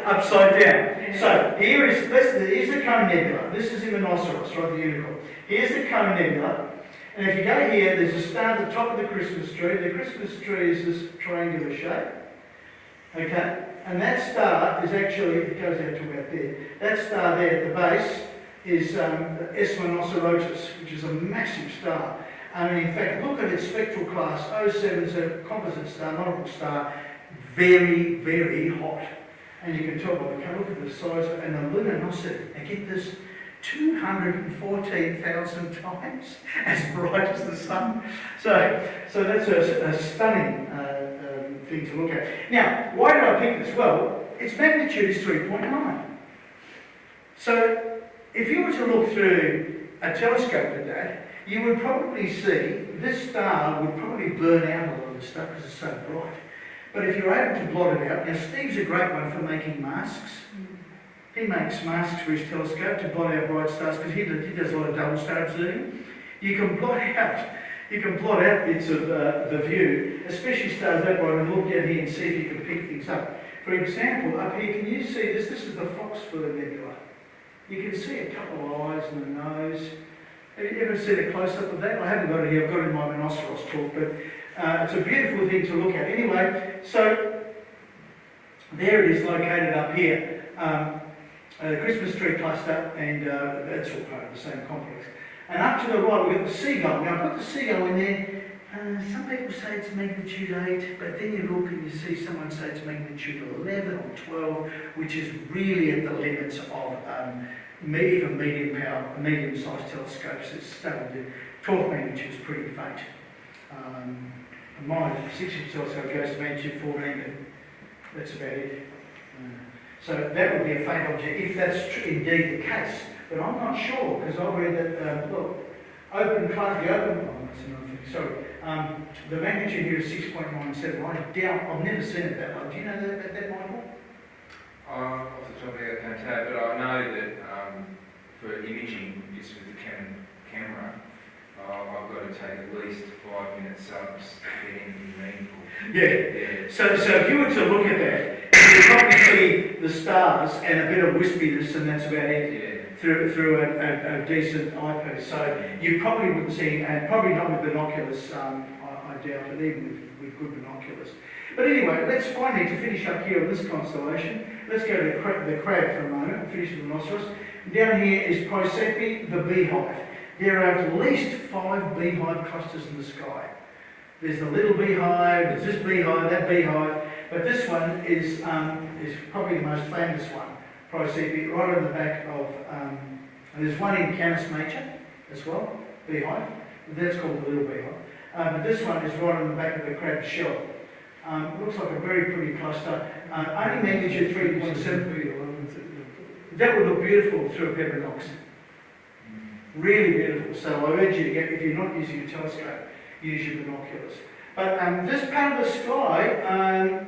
Upside down. Yeah. So here's the Cone Nebula. This is in Monoceros, right, the unicorn. Here's the Cone Nebula. And if you go here, there's a star at the top of the Christmas tree. The Christmas tree is this triangular shape. Okay? And that star is actually, it goes out to about there. That star there at the base is S Monocerotis, which is a massive star. In fact, look at its spectral class. 07 is a composite star, not a book star. Very, very hot. And you can tell by the colour, look at the size and the luminosity. Now get this, 214,000 times as bright as the sun. So that's a stunning thing to look at. Now, why did I pick this? Well, its magnitude is 3.9. So if you were to look through a telescope at that, you would probably see this star would probably burn out a lot of the stuff because it's so bright. But if you're able to blot it out, now Steve's a great one for making masks. He makes masks for his telescope to blot out bright stars because he does a lot of double star observing. You can blot out bits of the view, especially stars that bright, and look down here and see if you can pick things up. For example, up here, can you see this? This is the Foxfur Nebula. You can see a couple of eyes and a nose. Have you ever seen a close-up of that? I haven't got it here, I've got it in my Monoceros talk, but it's a beautiful thing to look at. Anyway, so there it is located up here. The Christmas tree cluster, and that's all part of the same complex. And up to the right, we've got the seagull. Now, I put the seagull in there. Some people say it's magnitude 8, but then you look and you see someone say it's magnitude 11 or 12, which is really at the limits of even medium-sized telescopes. It's starting to 12 magnitude is pretty faint. My 6-inch telescope goes to magnitude 14, but that's about it. So that would be a faint object if that's indeed the case. But I'm not sure because I read that, the magnitude here is 6.97. I doubt, I've never seen it that low. Do you know that Michael? Off the top of my head, I can't tell, but I know that for imaging, just with the Canon camera, I've got to take at least 5-minute subs to get anything meaningful. Yeah. So if you were to look at that, you'd probably see the stars and a bit of wispiness, and that's about it. Yeah. Through a decent eyepiece. So you probably wouldn't see, and probably not with binoculars, I doubt it, even with good binoculars. But anyway, let's finally, to finish up here on this constellation, let's go to the crab for a moment and finish with Monoceros. Down here is Proserpine, the beehive. There are at least 5 beehive clusters in the sky. There's the little beehive, there's this beehive, that beehive. But this one is probably the most famous one. Probably see it right on the back of, and there's one in Canis Nature as well, beehive. That's called the Little Beehive. But this one is right on the back of the crab shell. Looks like a very pretty cluster. Only magnitude 3.7. That would look beautiful through a peppernox. Really beautiful. So I urge you to get, if you're not using a telescope, use your binoculars. But this part of the sky,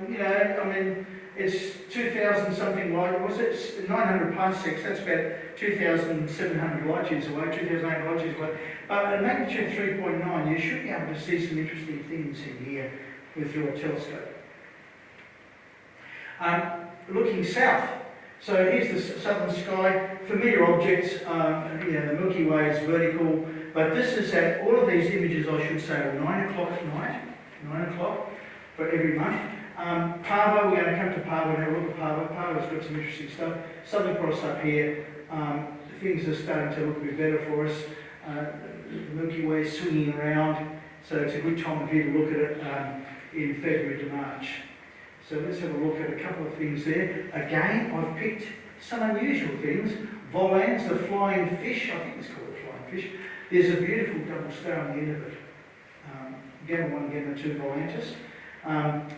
you know, I mean, it's 2,000 something light, was it? 900 parsecs, that's about 2,700 light years away, 2,800 light years away. But at magnitude 3.9, you should be able to see some interesting things in here with your telescope. Looking south, so here's the southern sky, familiar objects, you know, the Milky Way is vertical, but this is at, all of these images I should say are 9 o'clock at night, 9 o'clock for every month. Parva, we're going to come to Parva and have a look at Parva. Parva's got some interesting stuff. Southern Cross up here, things are starting to look a bit better for us. The Milky Way is swinging around, so it's a good time of year to look at it in February to March. So let's have a look at a couple of things there. Again, I've picked some unusual things. Volans, the flying fish, I think it's called a flying fish. There's a beautiful double star on the end of it. Gamma 1, Gamma 2 Volantis.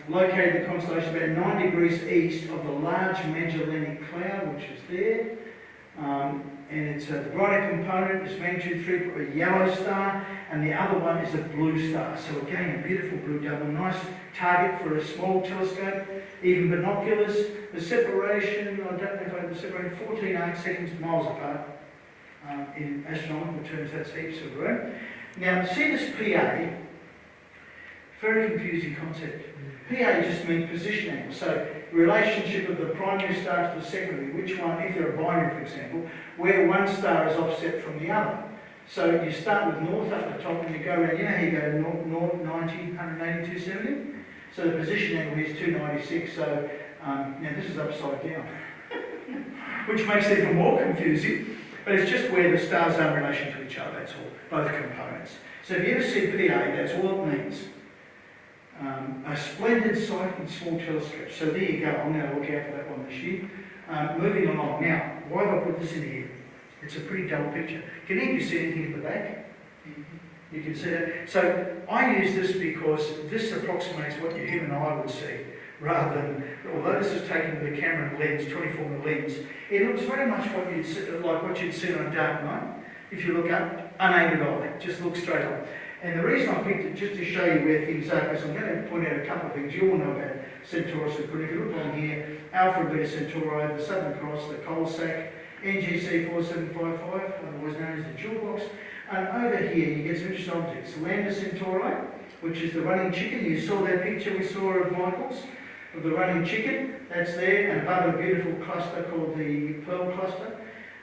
Located in the constellation about 9 degrees east of the Large Magellanic Cloud, which is there. And it's the brighter component is magnitude 3, a yellow star, and the other one is a blue star. So again, a beautiful blue double, nice target for a small telescope, even binoculars. The separation, I don't know if I have the separation, 14 arc seconds, miles apart. In astronomical terms, that's heaps of room. Now, see this PA, very confusing concept. PA just means position angle. So, relationship of the primary star to the secondary, which one, if they're a binary for example, where one star is offset from the other. So you start with north up the top and you go around, you know how you go north 90, 180, 270? So the position angle is 296, so now this is upside down, which makes it even more confusing, but it's just where the stars are in relation to each other, that's all, both components. So if you ever see PA, that's all it means. A splendid sight in small telescopes. So there you go, I'm going to look out for that one this year. Moving along. Now, why have I put this in here? It's a pretty dull picture. Can any of you see anything at the back? You can see that. So I use this because this approximates what your human eye would see, rather than, although this is taken with a Cameron lens, 24mm lens, it looks very much what you'd see, like what you'd see on a dark night. If you look up, unaided eye, just look straight on. And the reason I picked it just to show you where things are, because I'm going to point out a couple of things. You all know about Centaurus, but if you look on here, Alpha and Beta Centauri, the Southern Cross, the Coalsack, NGC 4755, otherwise known as the Jewel Box. And over here you get some interesting objects. Lambda Centauri, which is the running chicken. You saw that picture we saw of Michael's, of the running chicken. That's there, and above a beautiful cluster called the Pearl Cluster.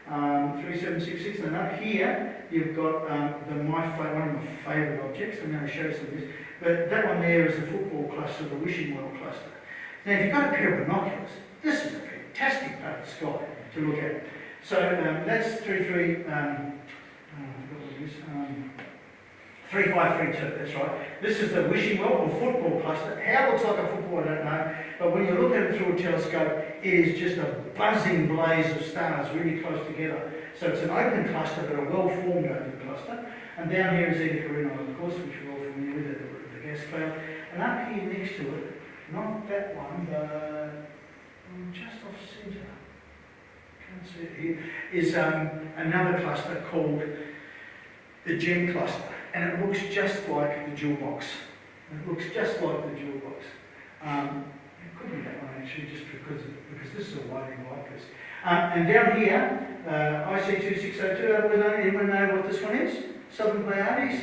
3766, and up here you've got one of my favourite objects. I'm going to show you some of this, but that one there is the football cluster, the wishing well cluster. Now if you've got a pair of binoculars, this is a fantastic part of the sky to look at. So that's 3532, that's right. This is the wishing well or football cluster. How it looks like a football, I don't know, but when you look at it through a telescope, it is just a buzzing blaze of stars really close together. So it's an open cluster, but a well-formed open cluster. And down here is Eta Carinae, of course, which we're all familiar with, the gas cloud. And up here next to it, not that one, but just off centre, can't see it here, is another cluster called the Gem cluster. And it looks just like the Jewel Box. It looks just like the Jewel Box. It could be that one actually, just because this is a waving light. And down here, IC2602, anyone know what this one is? Southern Pleiades.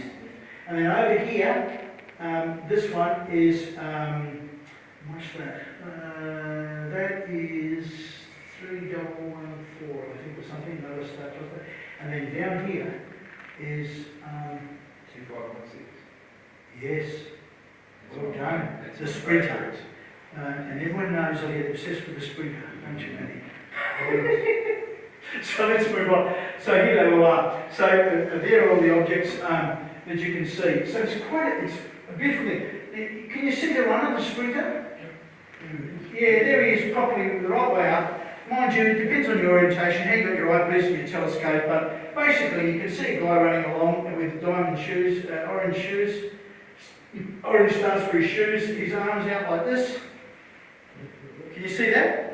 And then over here, this one is, what's that? That is 3114, I think, or something, another star cluster. And then down here is 2516. yes, well done. The Sprinter. And everyone knows I get obsessed with the Sprinter, don't you, Manny? So let's move on. So here they all are. So there are all the objects that you can see. So it's a beautiful thing. Can you see the run of the Sprinter? Yeah, there he is, properly the right way up. Mind you, it depends on your orientation, how you got your eyepiece and your telescope, but basically you can see a guy running along with diamond shoes, orange stars for his shoes, his arms out like this. Can you see that?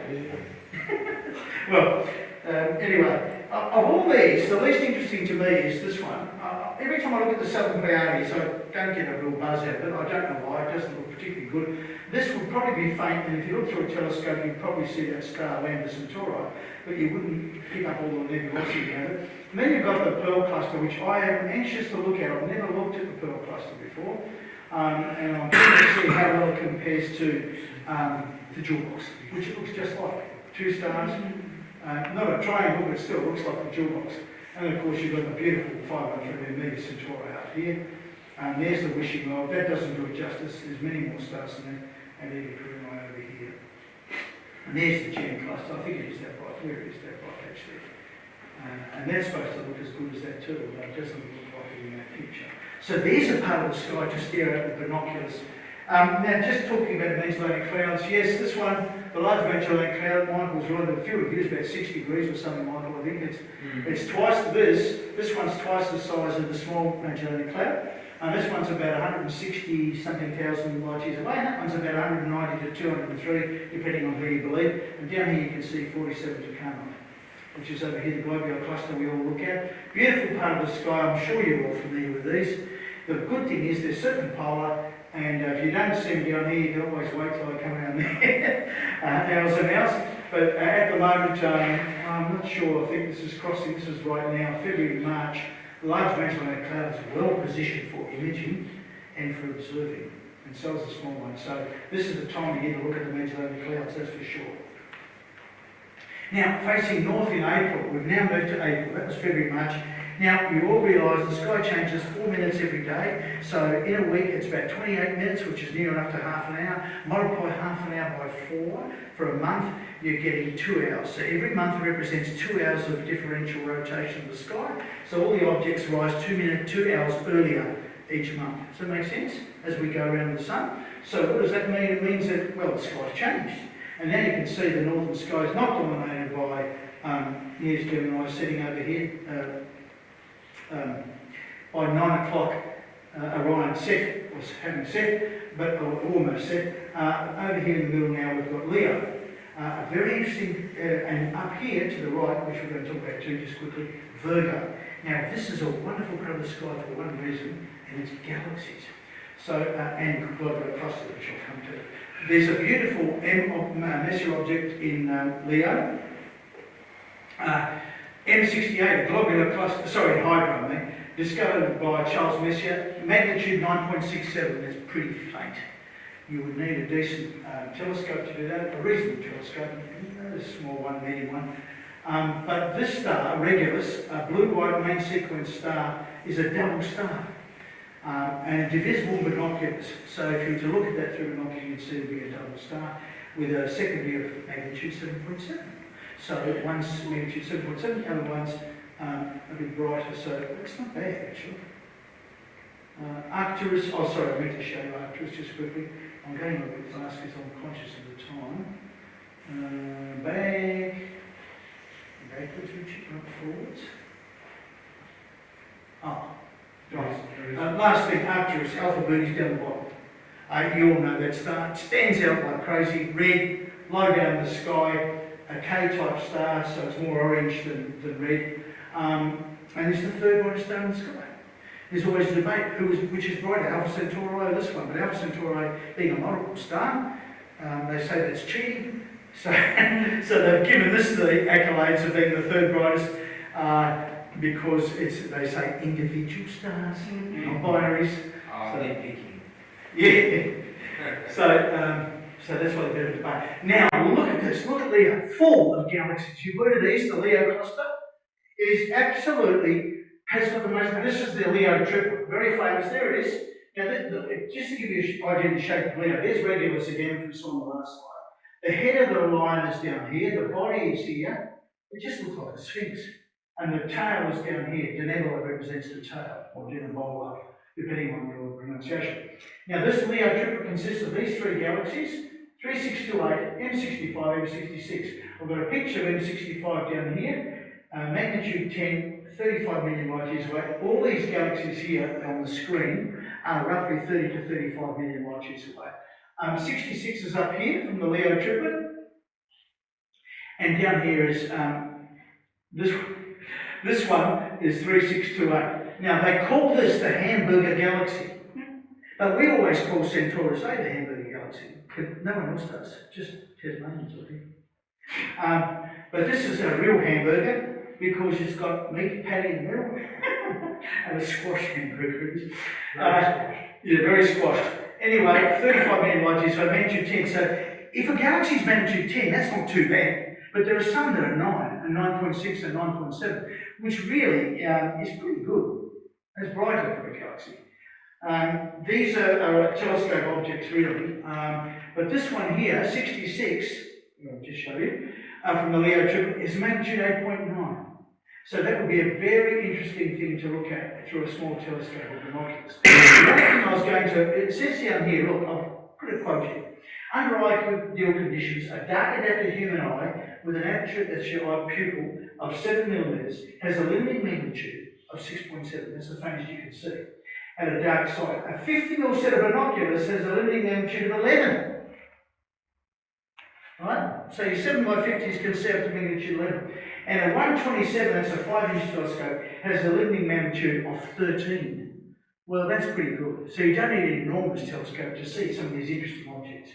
Well, anyway, of all these, the least interesting to me is this one. Every time I look at the Southern Pleiades, I don't get a real buzz out of it. I don't know why, it doesn't look particularly good. This would probably be faint, and if you look through a telescope, you'd probably see that star Lambda Centauri, but you wouldn't pick up all the nebulosity out of it. And then you've got the Pearl Cluster, which I am anxious to look at. I've never looked at the Pearl Cluster before, and I'm keen to see how well it compares to the Jewel Box, which it looks just like. 2 stars, not a triangle, but it still looks like the Jewel Box. And of course you've got the beautiful 500 Mega Centauri out here. There's the Wishing Well. That doesn't do it justice. There's many more stars than that. And Eva Peregrine over here. And there's the Gem Cluster. I think it is that bright. Where is that bright actually? And that's supposed to look as good as that too, although it doesn't look like it in that picture. So there's a part of the sky to stare at with binoculars. Now, just talking about the Magellanic Clouds, yes, this one, the large Magellanic Cloud, Michael's right, the field of view is about 6 degrees or something, Michael, I think. It's twice this one's twice the size of the small Magellanic Cloud, and this one's about 160 something thousand light years away, and that one's about 190 to 203, depending on who you believe, and down here you can see 47 Tucana, which is over here, the globular cluster we all look at. Beautiful part of the sky, I'm sure you're all familiar with these. The good thing is they're circumpolar, and if you don't see them down here, you can always wait till they come around there, hours and hours. But at the moment, I'm not sure, I think this is crossing, this is right now, February, March. The large Magellanic Cloud is well positioned for imaging and for observing, and so is the small one. So this is the time of year to look at the Magellanic Clouds, that's for sure. Now, facing north in April, we've now moved to April, that was February, March. Now, you all realise the sky changes 4 minutes every day, so in a week it's about 28 minutes, which is near enough to half an hour. Multiply half an hour by 4, for a month you're getting 2 hours. So every month represents 2 hours of differential rotation of the sky, so all the objects rise 2 hours earlier each month. Does that make sense? As we go around the sun. So what does that mean? It means that, well, the sky's changed. And now you can see the northern sky is not dominated by here's Gemini sitting over here. By 9 o'clock, Orion set, or having set, but almost set. Over here in the middle now we've got Leo. A very interesting, and up here to the right, which we're going to talk about too just quickly, Virgo. Now this is a wonderful part of the sky for one reason, and it's galaxies. So, and globular cluster, which I'll come to. There's a beautiful Messier object in Leo. M68, a globular cluster, sorry, Hydra, I mean, discovered by Charles Messier, magnitude 9.67, that's pretty faint. You would need a decent telescope to do that, a reasonable telescope, a small one, medium one. But this star, Regulus, a blue-white main sequence star, is a double star. And divisible binoculars. So if you were to look at that through binoculars, you'd see it be a double star with a secondary of magnitude 7.7. So one's magnitude 7.7, the other one's a bit brighter, so it's not bad actually. Arcturus, oh sorry, I meant to show you Arcturus just quickly. I'm going a little bit fast because I'm conscious of the time. Backwards, Richard, not forwards. Oh, right. Last thing, Arcturus, Alpha Bogies down the bottom. You all know that star. It stands out like crazy, red, low down the sky. A K-type star, so it's more orange than red, and it's the third brightest star in the sky. There's always a debate which is brighter, Alpha Centauri or this one, but Alpha Centauri being a multiple star, they say that's cheating, so they've given this the accolades of being the third brightest because they say individual stars, not binaries. Oh, they're picky. Yeah. So that's why they're better debate. Now, look at this. Look at Leo, full of galaxies. You've heard of these, the Leo cluster? It is absolutely, has got the most, this is the Leo triplet, very famous. There it is. Now, just to give you an idea of the shape of Leo, there's Regulus again, which we saw on the last slide. The head of the lion is down here, the body is here. It just looks like a sphinx. And the tail is down here. Denebola represents the tail, or depending on your pronunciation. Now, this Leo triplet consists of these 3 galaxies, 3628, M65, M66. I've got a picture of M65 down here, magnitude 10, 35 million light years away. All these galaxies here on the screen are roughly 30 to 35 million light years away. 66 is up here from the Leo triplet, and down here is this one is 3628. Now they call this the Hamburger Galaxy, but we always call Centaurus A the Hamburger Galaxy, but no one else does, just Tasmanians, I think. But this is a real hamburger because it's got meat patty in the middle and a squash hamburger. Yeah, very squashed. Anyway, 35 million light years, so magnitude 10. So if a galaxy is magnitude 10, that's not too bad. But there are some that are 9, and 9.6 and 9.7, which really is pretty good. It's brighter for a galaxy. These are telescope objects, really. But this one here, 66, I'll just show you, from the Leo triplet, is magnitude 8.9. So that would be a very interesting thing to look at through a small telescope or binoculars. The other thing I was going to, it says down here, look, I'll put a quote here. Under ideal conditions, a dark adapted human eye with an aperture pupil of 7 millimeters has a limiting magnitude of 6.7. That's the faintest you can see at a dark side. A 50mm set of binoculars has a limiting magnitude of 11. Right? So your 7 by 50 is conserved to magnitude 11. And a 127, that's a 5-inch telescope, has a limiting magnitude of 13. Well, that's pretty good. So you don't need an enormous telescope to see some of these interesting objects.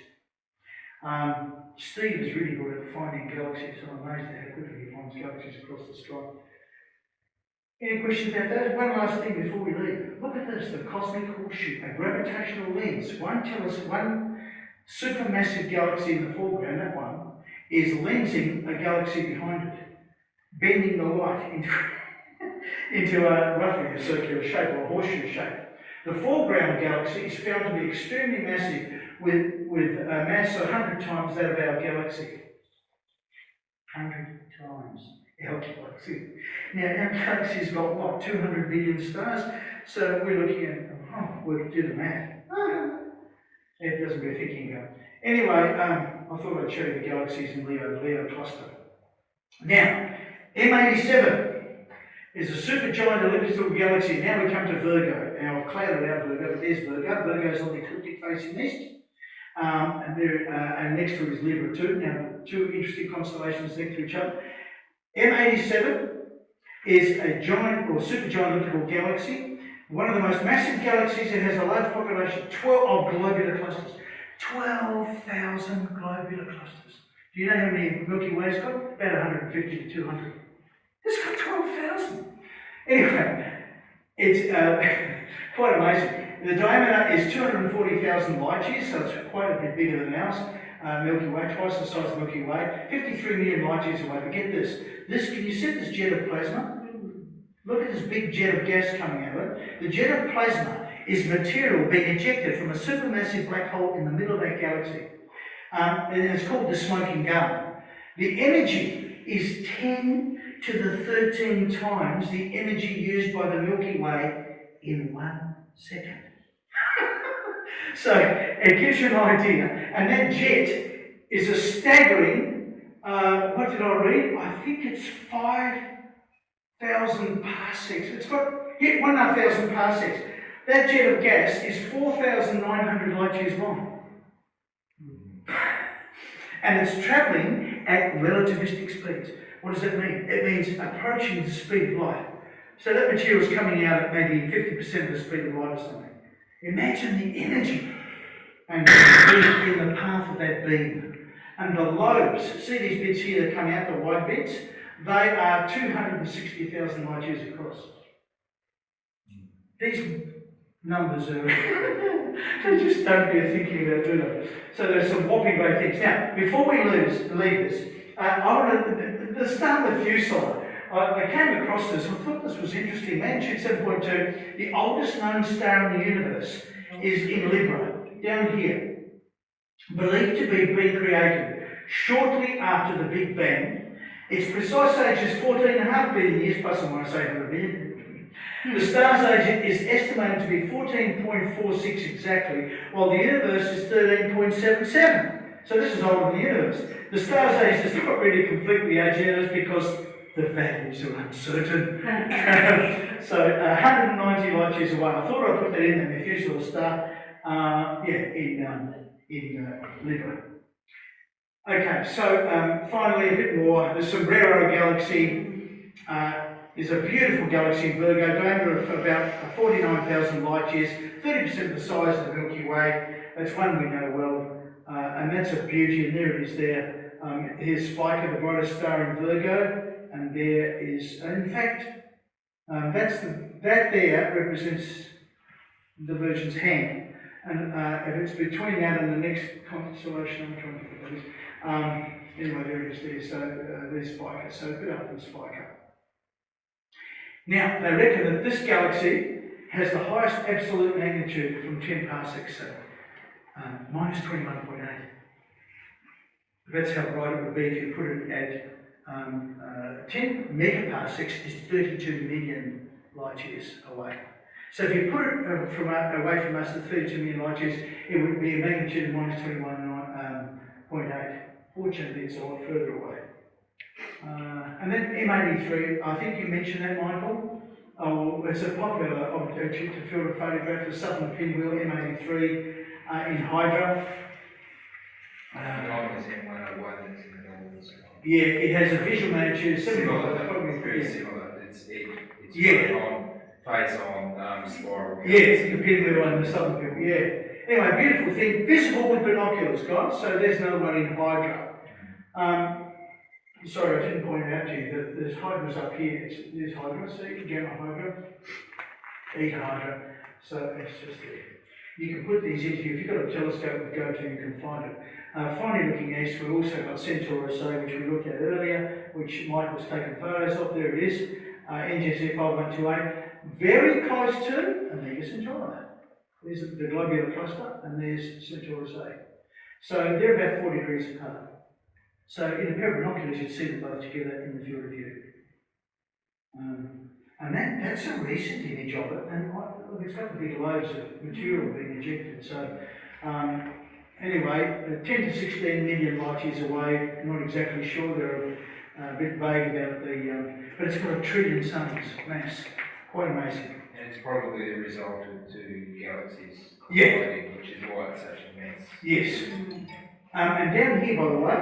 Steve is really good at finding galaxies, so I'm amazed at how quickly he finds galaxies across the sky. Any questions about that? One last thing before we leave. Look at this, the cosmic horseshoe, a gravitational lens. One supermassive galaxy in the foreground, that one, is lensing a galaxy behind it, bending the light into roughly a circular shape or a horseshoe shape. The foreground galaxy is found to be extremely massive with a mass 100 times that of our galaxy. 100 times our galaxy. Now, our galaxy's got, what, 200 billion stars? So we're looking at, we can do the math. It doesn't bear thinking about. Anyway, I thought I'd show you the galaxies in Leo cluster. Now, M87 is a supergiant elliptical galaxy. Now we come to Virgo. Now I've clouded out Virgo, but there's Virgo. Virgo's on the ecliptic facing east. And next to it is Libra too. Now, two interesting constellations next to each other. M87 is a giant or supergiant elliptical galaxy. One of the most massive galaxies. It has a large population, 12 of globular clusters. 12,000 globular clusters. Do you know how many Milky Way's got? About 150 to 200. It's got 12,000. Anyway, it's quite amazing. The diameter is 240,000 light years, so it's quite a bit bigger than ours. Milky Way, twice the size of Milky Way, 53 million light years away. But get this. Can you see this jet of plasma? Look at this big jet of gas coming out of it. The jet of plasma is material being ejected from a supermassive black hole in the middle of that galaxy. And it's called the smoking gun. The energy is 10 to the 13 times the energy used by the Milky Way in 1 second. So it gives you an idea. And that jet is a staggering, what did I read? I think it's 5,000 parsecs. It's got 1,500 parsecs. That jet of gas is 4,900 light years long. And it's travelling at relativistic speeds. What does that mean? It means approaching the speed of light. So that material is coming out at maybe 50% of the speed of light or something. Imagine the energy and in the path of that beam. And the lobes, see these bits here that come out, the white bits? They are 260,000 light years across. These numbers are, they just don't bear thinking about, do they? So there's some whopping great things. Now, before we leave this, I want to start with Fusilier. I came across this, I thought this was interesting. Magnitude 7.2, the oldest known star in the universe is in Libra, down here. Believed to be created shortly after the Big Bang. Its precise age is 14.5 billion years, plus or minus 800 billion. The star's age is estimated to be 14.46 exactly, while the universe is 13.77. So this is older than the universe. The star's age does not really completely age the universe because the values are uncertain. So 190 light years away. I thought I'd put that in there, Methuselah star, in Libra. Okay, so finally a bit more. The Sombrero Galaxy is a beautiful galaxy in Virgo, diameter of about 49,000 light years, 30% of the size of the Milky Way. That's one we know well, and that's a beauty, and there it is there. Here's Spica, the brightest star in Virgo, and there is, in fact, that there represents the Virgin's hand, and if it's between that and the next constellation, I'm trying to think what that is. Anyway, there it is there, so there's Spica, so a bit up from Spica. Now, they reckon that this galaxy has the highest absolute magnitude from 10 parsecs, so minus 21.8. That's how bright it would be if you put it at 10 megaparsecs is 32 million light years away. So if you put it away from us at 32 million light years, it would be a magnitude of minus 21.8. Fortunately, it's a lot further away. And then M83, I think you mentioned that, Michael. Oh, it's a popular object to field a photograph, the southern pinwheel, M83, in Hydra. Yeah, it has a visual magnitude, Very similar. It's face on spiral. Yes, the pinwheel and the southern pinwheel, yeah. Anyway, beautiful thing, visible with binoculars, guys, so there's no one in Hydra. Sorry, I didn't point it out to you, that there's Hydras up here. There's Hydra, see, Gamma Hydra, Eta Hydra, so it's just there. You can put these into, if you've got a telescope with GoTo, you can find it. Finally, looking east, we've also got Centaurus A, which we looked at earlier, which Mike was taking photos of. There it is, NGC 5128, very close to Omega Centauri. There's the globular cluster, and there's Centaurus A. So they're about 40 degrees apart. So in a pair of binoculars, you'd see them both together in the field of view. And that's a recent image of it, and look, it's got the big loads of material being ejected. So anyway, 10 to 16 million light years away, not exactly sure, they're a bit vague about but it's got a trillion suns mass, quite amazing. And it's probably the result of two galaxies colliding, which is why it's such a mess. Yes. And down here, by the way,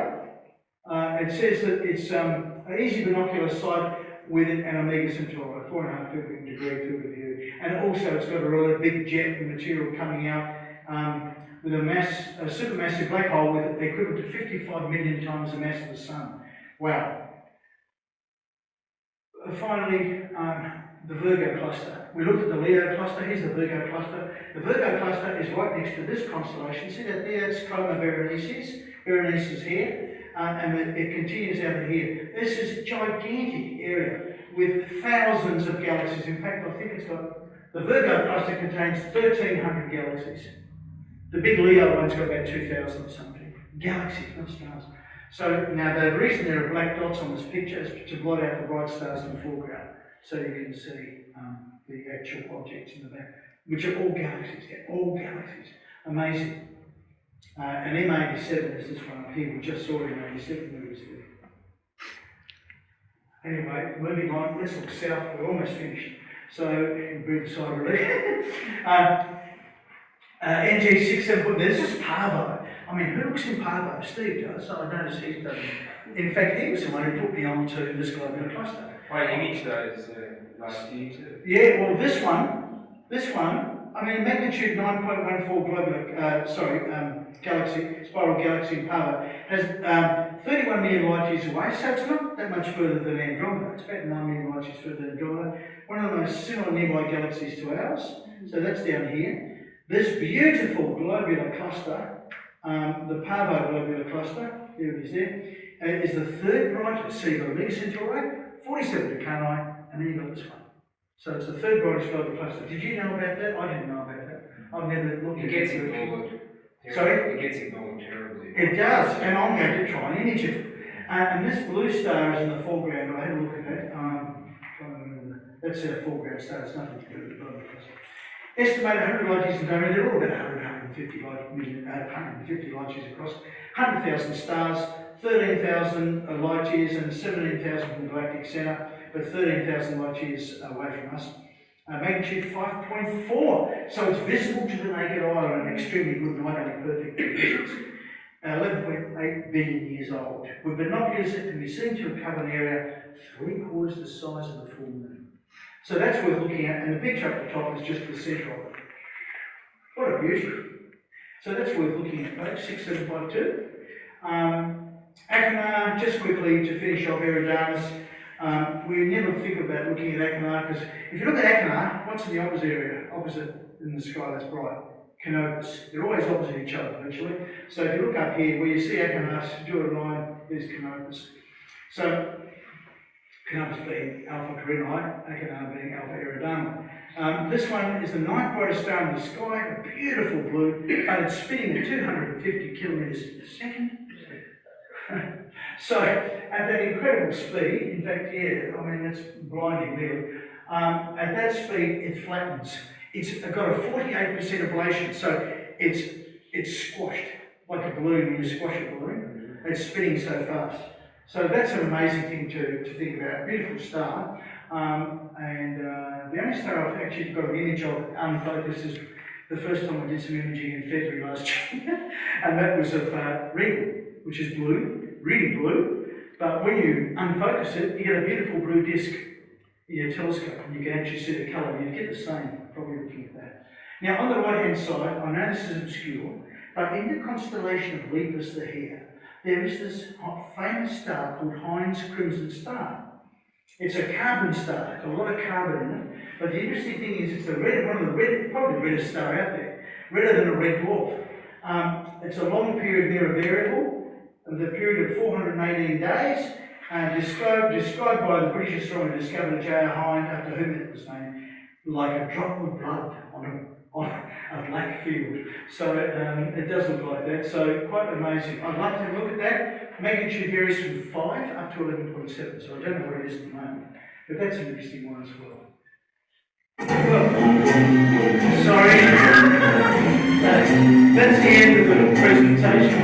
it says that it's an easy binocular sight with an Omega Centauri, 4.5 degree field of view. And also it's got a really big jet of material coming out with a supermassive black hole with the equivalent to 55 million times the mass of the Sun. Wow. Finally, the Virgo cluster. We looked at the Leo cluster, here's the Virgo cluster. The Virgo cluster is right next to this constellation. See that there? It's Coma Berenices. Berenice is here. And it continues out of here. This is a gigantic area with thousands of galaxies. In fact, I think it's got, the Virgo cluster contains 1,300 galaxies. The big Leo one's got about 2,000 or something. Galaxies, not stars. So now the reason there are black dots on this picture is to blot out the bright stars in the foreground, so you can see the actual objects in the back, which are all galaxies. They're all galaxies. Amazing. And M87 is this one up here. We just saw M87 movies there. Anyway, moving on. Let's look south. We're almost finished. So, move aside already. NG67. This is Parvo. I mean, who looks in Parvo? Steve does. So I noticed he's done. In fact, he was the one who put me on to this globular cluster. I imaged those last year too. Yeah, well, this one. I mean, magnitude 9.14 globular, galaxy, spiral galaxy in Parvo has 31 million light years away, so it's not that much further than Andromeda. It's about 9 million light years further than Andromeda. One of the most similar nearby galaxies to ours, so that's down here. This beautiful globular cluster, the Parvo globular cluster, here it is there, is the third brightest. So you've got Omega Centauri, 47 Tucanae, and then you've got this one. So it's the third brightest globular cluster. Did you know about that? I didn't know about that. I've never looked at it. It gets ignored. Sorry? It gets ignored terribly. It does, and I'm going to try and image it. And this blue star is in the foreground. I had a look at that. That's our foreground star. It's nothing to do with the globular cluster. Estimated 100 light years in diameter. They're all about 100 150 light years across, 100,000 stars, 13,000 light years and 17,000 from the galactic centre, but 13,000 light years away from us. Magnitude 5.4, so it's visible to the naked eye on an extremely good night under perfect conditions. 11.8 billion years old. With binoculars, it can be seen to cover an area 3/4 the size of the full moon. So that's worth looking at, and the picture up the top is just the centre of it. What a beauty. So that's worth looking at, folks, 6752. Achernar, just quickly to finish off Eridanus, we never think about looking at Achernar, because if you look at Achernar, what's in the opposite area, opposite in the sky that's bright? Canopus. They're always opposite each other virtually. So if you look up here, where you see Achernar, draw a line, there's Canopus. So Canopus being Alpha Carinae, Achernar being Alpha Eridanus. This one is the ninth brightest star in the sky, a beautiful blue, but it's spinning at 250 kilometres a second. So, at that incredible speed, in fact, yeah, I mean, that's blinding really. At that speed, it flattens. It's got a 48% ablation, so it's squashed like a balloon when you squash a balloon. It's spinning so fast. So that's an amazing thing to think about. Beautiful star. The only star I've actually got an image of unfocused is the first time I did some imaging in February last year, and that was of Rigel, which is blue, really blue. But when you unfocus it, you get a beautiful blue disc in your telescope, and you can actually see the colour. You get the same, probably looking at that. Now, on the right-hand side, I know this is obscure, but in the constellation of Lepus the Hare, there is this famous star called Heinz Crimson Star. It's a carbon star, it's got a lot of carbon in it, but the interesting thing is it's probably the reddest star out there, redder than a red dwarf. It's a long period near a variable, the period of 418 days, described by the British astronomer discoverer J.R. Hind, after whom it was named, like a drop of blood on a black field. So it does look like that, so quite amazing. I'd like to look at that. Magnitude varies from 5 up to 11.7, so I don't know what it is at the moment, but that's an interesting one as well. Well, sorry, that's the end of the presentation.